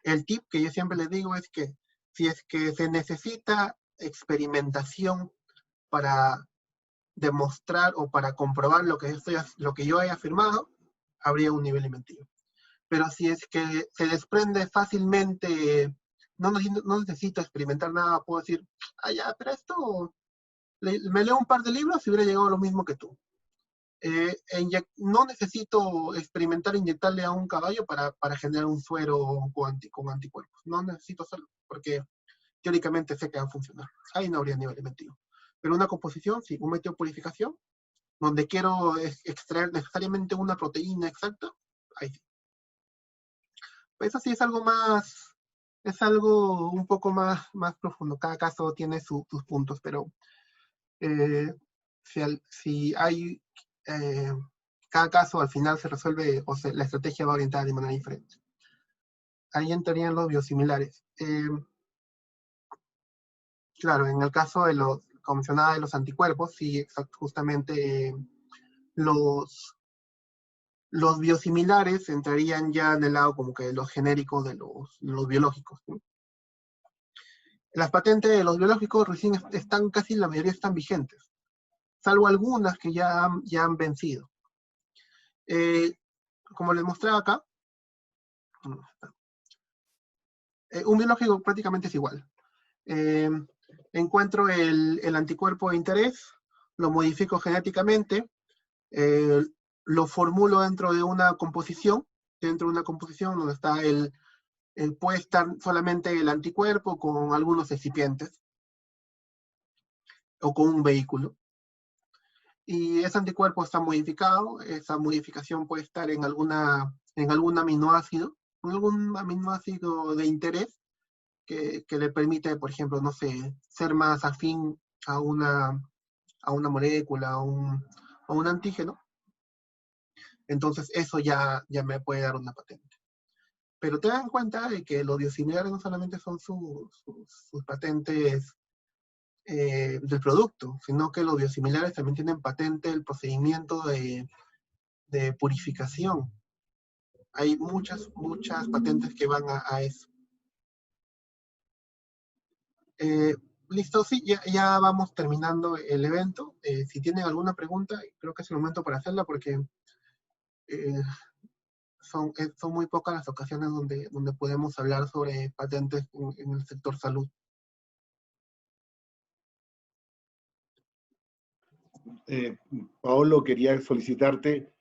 El tip que yo siempre les digo es que si es que se necesita experimentación para demostrar o para comprobar lo que yo he afirmado, habría un nivel inventivo. Pero si es que se desprende fácilmente, no necesito experimentar nada, puedo decir, ya, pero esto, me leo un par de libros y hubiera llegado a lo mismo que tú. No necesito experimentar, inyectarle a un caballo para generar un suero con anticuerpos. No necesito hacerlo, porque teóricamente sé que va a funcionar. Ahí no habría nivel inventivo. Pero una composición, sí, un método de purificación, donde quiero extraer necesariamente una proteína exacta, ahí sí. Eso sí es algo un poco más profundo. Cada caso tiene sus puntos, pero si hay, cada caso al final se resuelve, la estrategia va orientada de manera diferente. Ahí entrarían los biosimilares. Claro, en el caso de como mencionaba, de los anticuerpos, sí, justamente Los biosimilares entrarían ya en el lado como que de los genéricos de los biológicos, ¿no? Las patentes de los biológicos recién están, casi la mayoría están vigentes, salvo algunas que ya han vencido. Como les mostraba acá, un biológico prácticamente es igual. Encuentro el anticuerpo de interés, lo modifico genéticamente, lo formulo dentro de una composición, donde está puede estar solamente el anticuerpo con algunos excipientes o con un vehículo. Y ese anticuerpo está modificado, esa modificación puede estar en algún aminoácido de interés que le permite, por ejemplo, no sé, ser más afín a una molécula, a un antígeno. Entonces eso ya me puede dar una patente. Pero te das cuenta de que los biosimilares no solamente son sus patentes del producto, sino que los biosimilares también tienen patente el procedimiento de purificación. Hay muchas patentes que van a eso. Listo, sí, ya vamos terminando el evento. Si tienen alguna pregunta, creo que es el momento para hacerla porque son muy pocas las ocasiones donde podemos hablar sobre patentes en el sector salud. Paolo, quería solicitarte,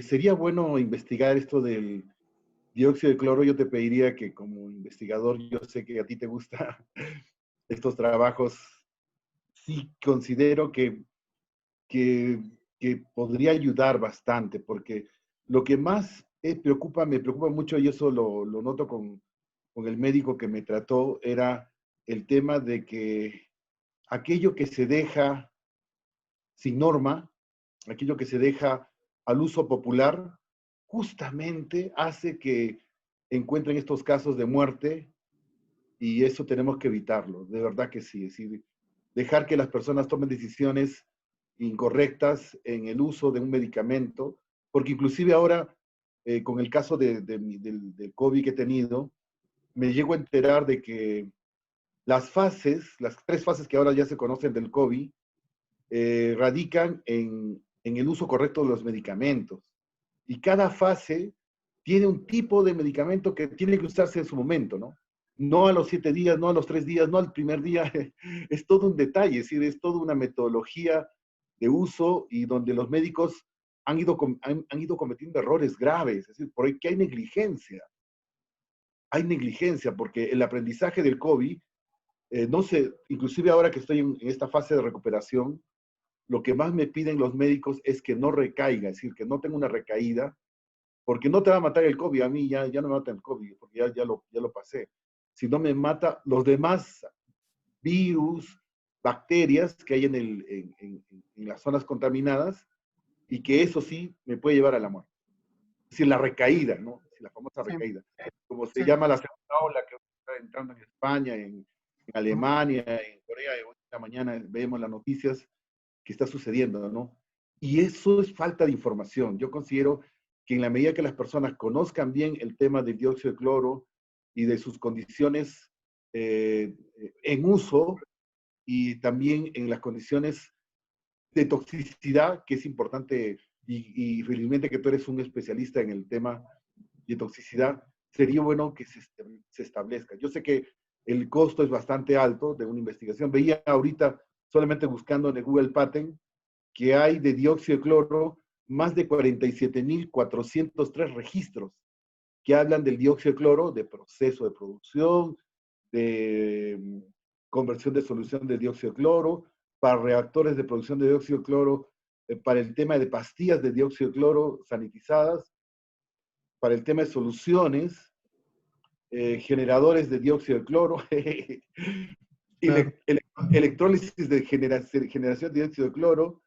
sería bueno investigar esto del dióxido de cloro. Yo te pediría que como investigador, yo sé que a ti te gustan estos trabajos, sí considero que, que podría ayudar bastante, porque lo que más me preocupa mucho, y eso lo noto con el médico que me trató, era el tema de que aquello que se deja sin norma, aquello que se deja al uso popular, justamente hace que encuentren estos casos de muerte, y eso tenemos que evitarlo, de verdad que sí. Es decir, dejar que las personas tomen decisiones incorrectas en el uso de un medicamento, porque inclusive ahora, con el caso del COVID que he tenido, me llego a enterar de que las 3 fases que ahora ya se conocen del COVID, radican en el uso correcto de los medicamentos. Y cada fase tiene un tipo de medicamento que tiene que usarse en su momento, ¿no? No a los 7 días, no a los 3 días, no al primer día. Es todo un detalle, es decir, es toda una metodología de uso, y donde los médicos han ido cometiendo errores graves, es decir, porque hay negligencia. Hay negligencia porque el aprendizaje del COVID, no sé, inclusive ahora que estoy en esta fase de recuperación, lo que más me piden los médicos es que no recaiga, es decir, que no tenga una recaída, porque no te va a matar el COVID. A mí ya no me mata el COVID, porque ya lo pasé. Si no me mata los demás virus, bacterias que hay en las zonas contaminadas, y que eso sí me puede llevar a la muerte. Es decir, la recaída, ¿no? La famosa recaída. Como se llama la segunda ola que está entrando en España, en Alemania, en Corea. Hoy esta mañana vemos las noticias que está sucediendo, ¿no? Y eso es falta de información. Yo considero que en la medida que las personas conozcan bien el tema del dióxido de cloro y de sus condiciones en uso, y también en las condiciones de toxicidad, que es importante, y felizmente que tú eres un especialista en el tema de toxicidad, sería bueno que se establezca. Yo sé que el costo es bastante alto de una investigación. Veía ahorita, solamente buscando en el Google Patent, que hay de dióxido de cloro más de 47.403 registros que hablan del dióxido de cloro, de proceso de producción, de conversión de solución de dióxido de cloro, para reactores de producción de dióxido de cloro, para el tema de pastillas de dióxido de cloro sanitizadas, para el tema de soluciones, generadores de dióxido de cloro, electrólisis de generación de dióxido de cloro,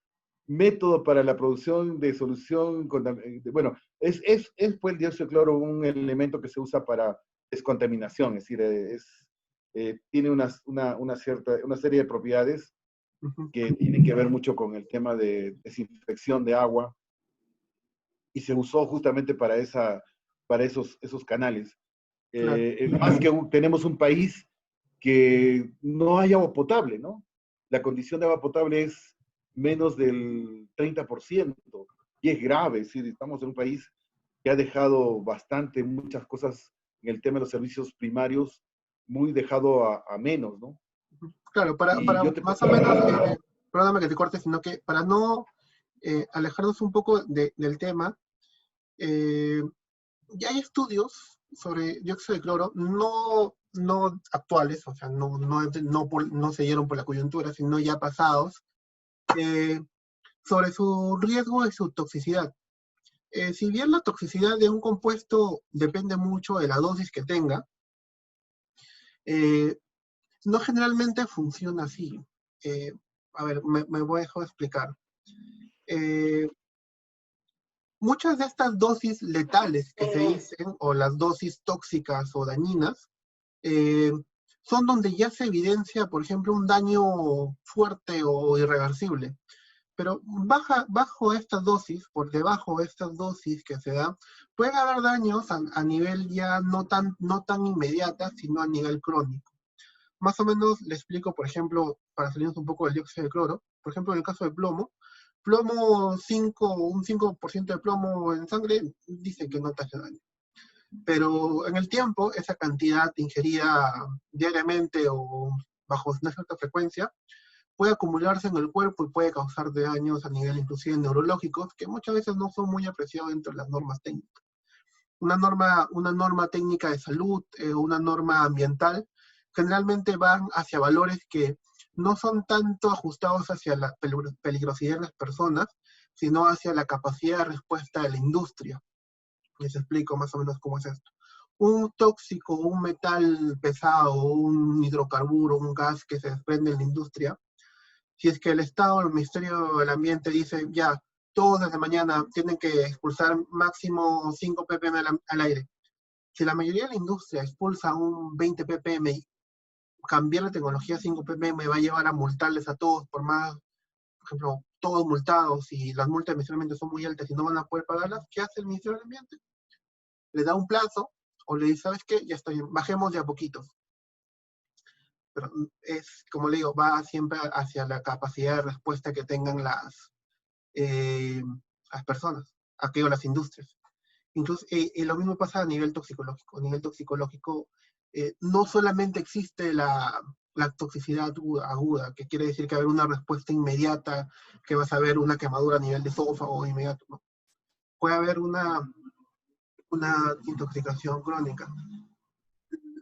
método para la producción de solución, bueno, pues el dióxido de cloro un elemento que se usa para descontaminación, es decir, tiene una serie de propiedades que tienen que ver mucho con el tema de desinfección de agua, y se usó justamente para esos canales. Claro. Más que tenemos un país que no hay agua potable, ¿no? La condición de agua potable es menos del 30%, y es grave, es decir, estamos en un país que ha dejado muchas cosas en el tema de los servicios primarios, muy dejado a menos, ¿no? Claro, para Y yo te... más o menos, perdóname que te corte, sino que para no alejarnos un poco del tema, ya hay estudios sobre dióxido de cloro, no actuales, o sea, no se dieron por la coyuntura, sino ya pasados, sobre su riesgo y su toxicidad. Si bien la toxicidad de un compuesto depende mucho de la dosis que tenga, no generalmente funciona así. A ver, me voy a dejar explicar. Muchas de estas dosis letales que se dicen, o las dosis tóxicas o dañinas, son donde ya se evidencia, por ejemplo, un daño fuerte o irreversible. Pero bajo estas dosis, por debajo de estas dosis que se dan, pueden haber daños a nivel ya no tan inmediata, sino a nivel crónico. Más o menos le explico, por ejemplo, para salirnos un poco del dióxido de cloro, por ejemplo, en el caso de plomo, un 5% de plomo en sangre dice que no te hace daño. Pero en el tiempo, esa cantidad ingerida diariamente o bajo una cierta frecuencia, puede acumularse en el cuerpo y puede causar daños a nivel inclusive neurológicos, que muchas veces no son muy apreciados dentro de las normas técnicas. Una norma técnica de salud, una norma ambiental, generalmente van hacia valores que no son tanto ajustados hacia la peligrosidad de las personas, sino hacia la capacidad de respuesta de la industria. Les explico más o menos cómo es esto. Un tóxico, un metal pesado, un hidrocarburo, un gas que se desprende en la industria, si es que el Estado, el Ministerio del Ambiente dice, ya, todos desde mañana tienen que expulsar máximo 5 ppm al aire. Si la mayoría de la industria expulsa un 20 ppm y cambiar la tecnología a 5 ppm va a llevar a multarles a todos por más, por ejemplo, todos multados y las multas necesariamente son muy altas y no van a poder pagarlas, ¿qué hace el Ministerio del Ambiente? Le da un plazo o le dice, ¿sabes qué? Ya está bien, bajemos de a poquitos. Pero es, como le digo, va siempre hacia la capacidad de respuesta que tengan las personas, aquello las industrias. Incluso, lo mismo pasa a nivel toxicológico. A nivel toxicológico, no solamente existe la toxicidad aguda, que quiere decir que va a haber una respuesta inmediata, que vas a ver una quemadura a nivel de esófago inmediato, ¿no? Puede haber una intoxicación crónica.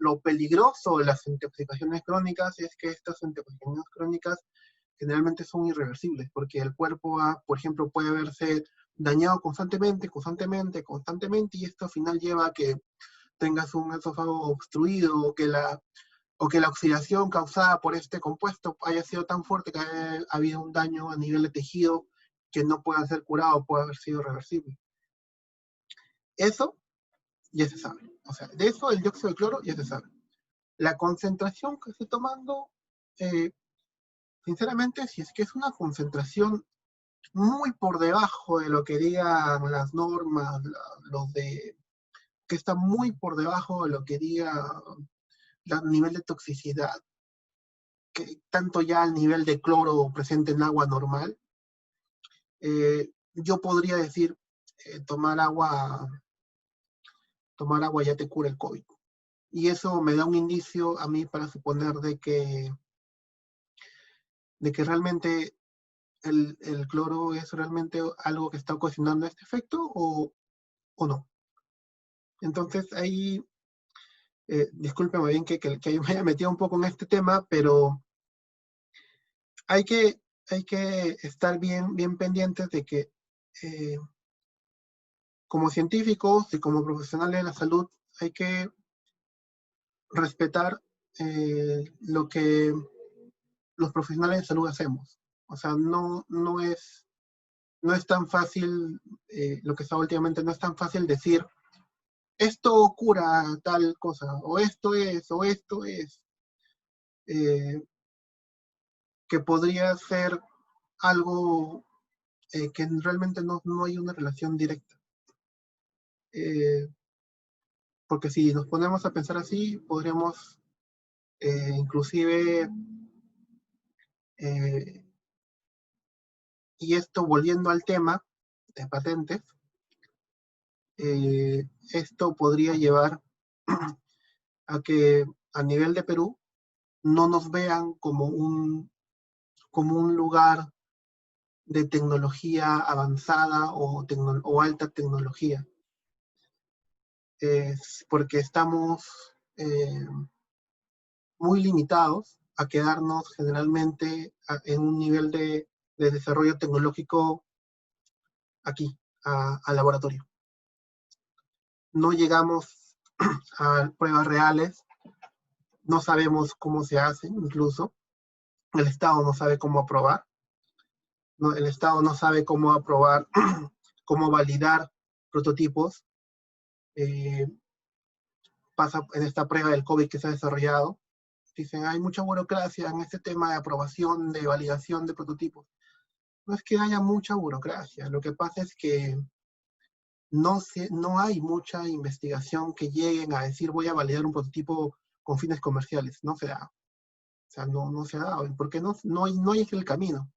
Lo peligroso de las intoxicaciones crónicas es que estas intoxicaciones crónicas generalmente son irreversibles, porque el cuerpo, por ejemplo, puede verse dañado constantemente, y esto al final lleva a que tengas un esófago obstruido, o que la oxidación causada por este compuesto haya sido tan fuerte que haya habido un daño a nivel de tejido que no pueda ser curado, puede haber sido irreversible. Eso ya se sabe. O sea, de eso el dióxido de cloro ya se sabe. La concentración que estoy tomando, sinceramente, si es que es una concentración muy por debajo de lo que digan las normas, que está muy por debajo de lo que diga el nivel de toxicidad, que tanto ya el nivel de cloro presente en agua normal, yo podría decir, tomar agua ya te cura el COVID. Y eso me da un indicio a mí para suponer de que realmente el cloro es realmente algo que está ocasionando este efecto o no. Entonces ahí, discúlpeme bien que me haya metido un poco en este tema, pero hay que estar bien pendientes de que como científicos y como profesionales de la salud hay que respetar lo que los profesionales de salud hacemos. O sea, no es tan fácil, lo que está últimamente, no es tan fácil decir, esto cura tal cosa, o esto es, que podría ser algo que realmente no hay una relación directa. porque si nos ponemos a pensar así, podríamos inclusive, y esto volviendo al tema de patentes, esto podría llevar a que a nivel de Perú no nos vean como un lugar de tecnología avanzada o alta tecnología, porque estamos muy limitados a quedarnos generalmente en un nivel de desarrollo tecnológico aquí, al laboratorio. No llegamos a pruebas reales, no sabemos cómo se hacen, incluso el Estado no sabe cómo aprobar, el Estado no sabe cómo aprobar, cómo validar prototipos. Pasa en esta prueba del COVID que se ha desarrollado, dicen, hay mucha burocracia en este tema de aprobación, de validación de prototipos. No es que haya mucha burocracia, lo que pasa es que no hay mucha investigación que lleguen a decir voy a validar un prototipo con fines comerciales, no se da. O sea, no se ha dado, porque no hay el camino.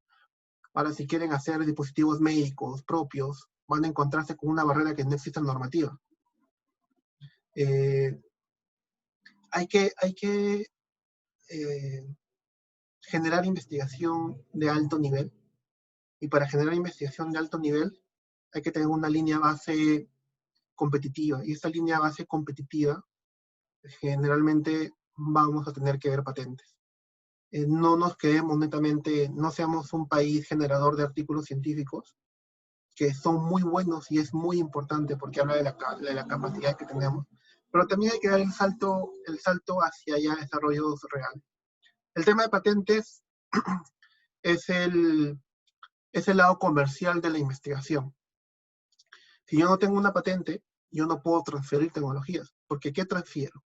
Ahora, si quieren hacer dispositivos médicos propios, van a encontrarse con una barrera que no existe en normativa. Hay que generar investigación de alto nivel, y para generar investigación de alto nivel hay que tener una línea base competitiva, y esta línea base competitiva generalmente vamos a tener que ver patentes. No nos quedemos netamente, no seamos un país generador de artículos científicos, que son muy buenos y es muy importante porque habla de la capacidad que tenemos, pero también hay que dar el salto hacia ya desarrollos reales. El tema de patentes es el lado comercial de la investigación. Si yo no tengo una patente, yo no puedo transferir tecnologías, porque ¿qué transfiero?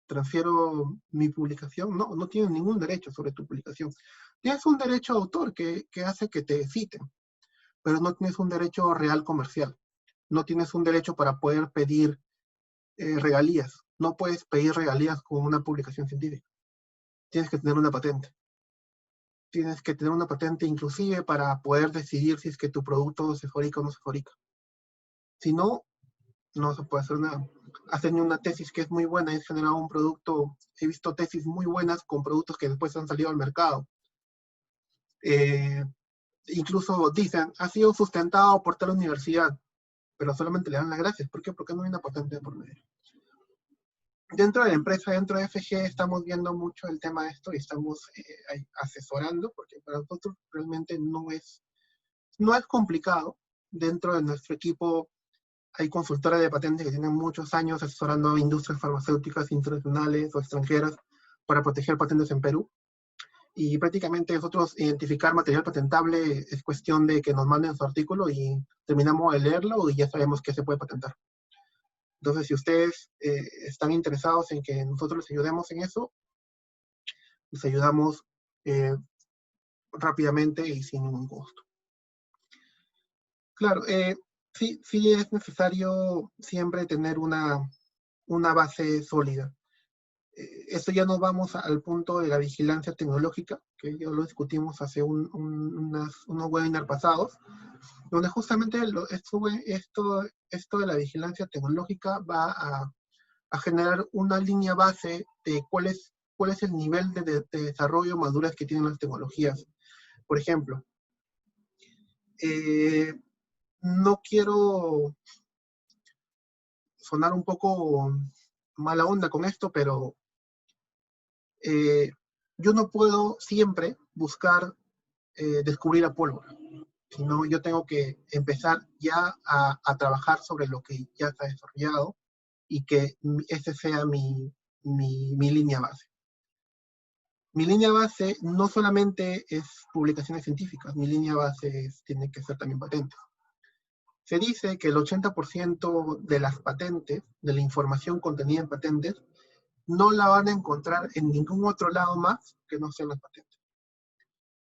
¿Transfiero mi publicación? No tienes ningún derecho sobre tu publicación. Tienes un derecho de autor que hace que te citen, pero no tienes un derecho real comercial. No tienes un derecho para poder pedir regalías. No puedes pedir regalías con una publicación científica. Tienes que tener una patente. Tienes que tener una patente inclusive para poder decidir si es que tu producto se fabrica o no se fabrica. Si no, no se puede hacer nada. Has tenido una tesis que es muy buena, has generado un producto, he visto tesis muy buenas con productos que después han salido al mercado. Incluso dicen, ha sido sustentado por tal universidad, pero solamente le dan las gracias. ¿Por qué? Porque no hay una patente por medio. Dentro de la empresa, dentro de FG, estamos viendo mucho el tema de esto y estamos asesorando, porque para nosotros realmente no es complicado. Dentro de nuestro equipo hay consultoras de patentes que tienen muchos años asesorando a industrias farmacéuticas internacionales o extranjeras para proteger patentes en Perú. Y prácticamente nosotros identificar material patentable es cuestión de que nos manden su artículo y terminamos de leerlo y ya sabemos que se puede patentar. Entonces, si ustedes están interesados en que nosotros les ayudemos en eso, les ayudamos rápidamente y sin ningún costo. Claro, sí es necesario siempre tener una base sólida. Esto ya nos vamos al punto de la vigilancia tecnológica, que ya lo discutimos hace unos webinars pasados, donde justamente esto de la vigilancia tecnológica va a generar una línea base de cuál es el nivel de desarrollo madurez que tienen las tecnologías. Por ejemplo, no quiero sonar un poco mala onda con esto, pero yo no puedo siempre buscar descubrir la pólvora, sino yo tengo que empezar ya a trabajar sobre lo que ya está desarrollado y que ese sea mi línea base. Mi línea base no solamente es publicaciones científicas, mi línea base tiene que ser también patentes. Se dice que el 80% de las patentes, de la información contenida en patentes, no la van a encontrar en ningún otro lado más que no sean las patentes.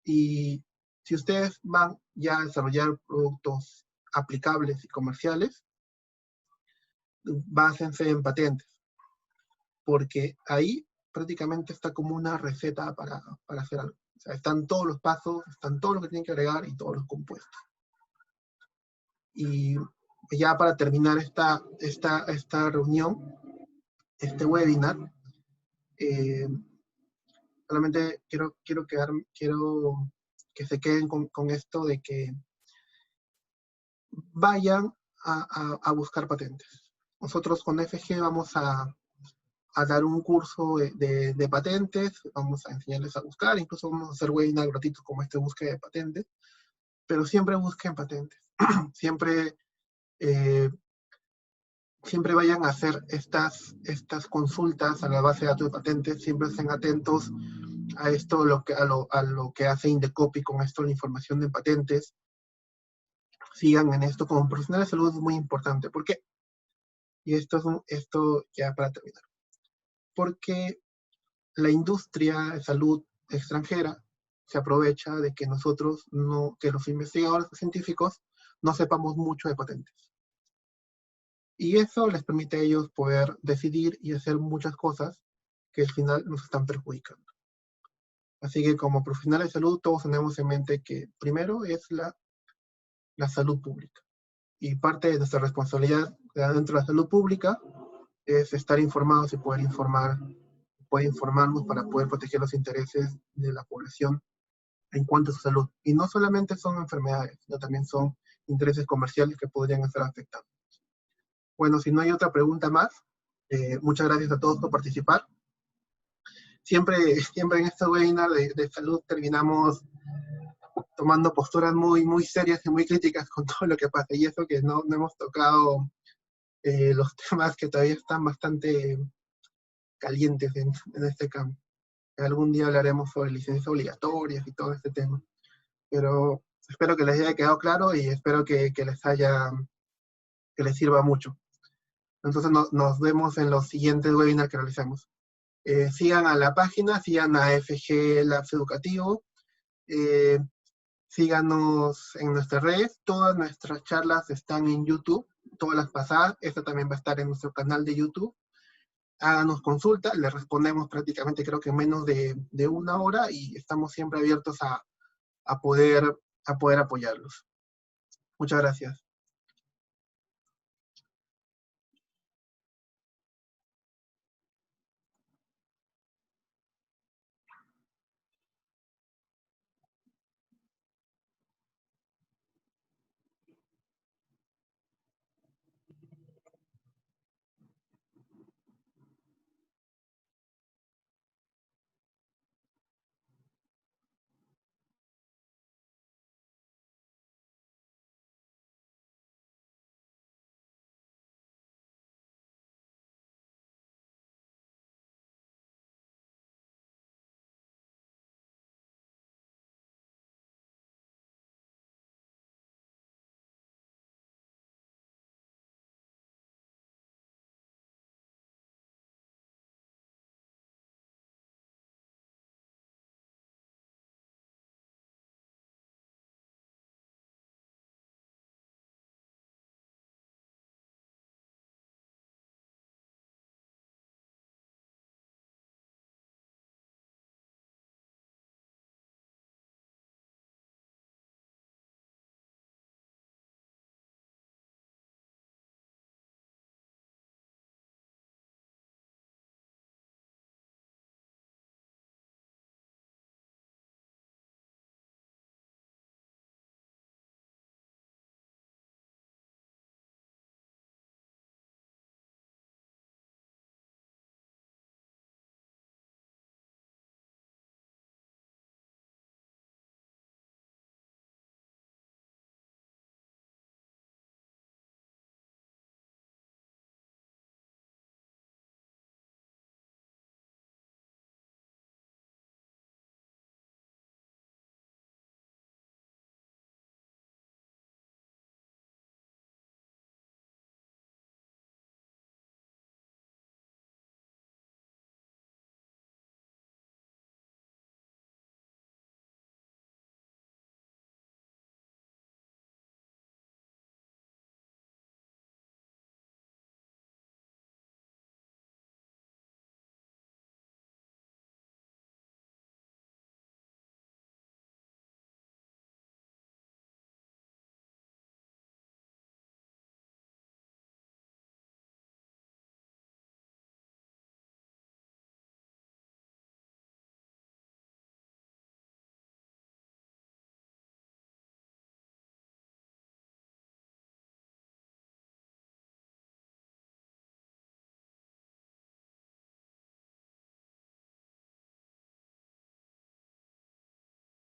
Y si ustedes van ya a desarrollar productos aplicables y comerciales, básense en patentes, porque ahí prácticamente está como una receta para hacer algo. O sea, están todos los pasos, están todo lo que tienen que agregar y todos los compuestos. Y ya para terminar esta reunión, este webinar, solamente quiero que se queden con esto de que vayan a buscar patentes. Nosotros con FG vamos a dar un curso de patentes, vamos a enseñarles a buscar, incluso vamos a hacer webinars gratuitos como este búsqueda de patentes, pero siempre busquen patentes. Siempre vayan a hacer estas consultas a la base de datos de patentes, siempre estén atentos a esto, a lo que hace Indecopy con esto, la información de patentes. Sigan en esto como profesionales de salud, es muy importante. ¿Por qué? Y esto ya para terminar. Porque la industria de salud extranjera se aprovecha de que nosotros, que los investigadores científicos no sepamos mucho de patentes. Y eso les permite a ellos poder decidir y hacer muchas cosas que al final nos están perjudicando. Así que como profesionales de salud, todos tenemos en mente que primero es la salud pública. Y parte de nuestra responsabilidad dentro de la salud pública es estar informados y poder informarnos para poder proteger los intereses de la población en cuanto a su salud. Y no solamente son enfermedades, sino también son intereses comerciales que podrían estar afectando. Bueno, si no hay otra pregunta más, muchas gracias a todos por participar. Siempre en este webinar de salud terminamos tomando posturas muy serias y muy críticas con todo lo que pasa. Y eso que no hemos tocado los temas que todavía están bastante calientes en este campo. Algún día hablaremos sobre licencias obligatorias y todo este tema. Pero espero que les haya quedado claro y espero que les sirva mucho. Entonces nos vemos en los siguientes webinars que realizamos. Sigan a la página, sigan a FG Labs Educativo, síganos en nuestras redes, todas nuestras charlas están en YouTube, todas las pasadas, esta también va a estar en nuestro canal de YouTube. Háganos consulta, les respondemos prácticamente creo que en menos de una hora y estamos siempre abiertos a poder apoyarlos. Muchas gracias.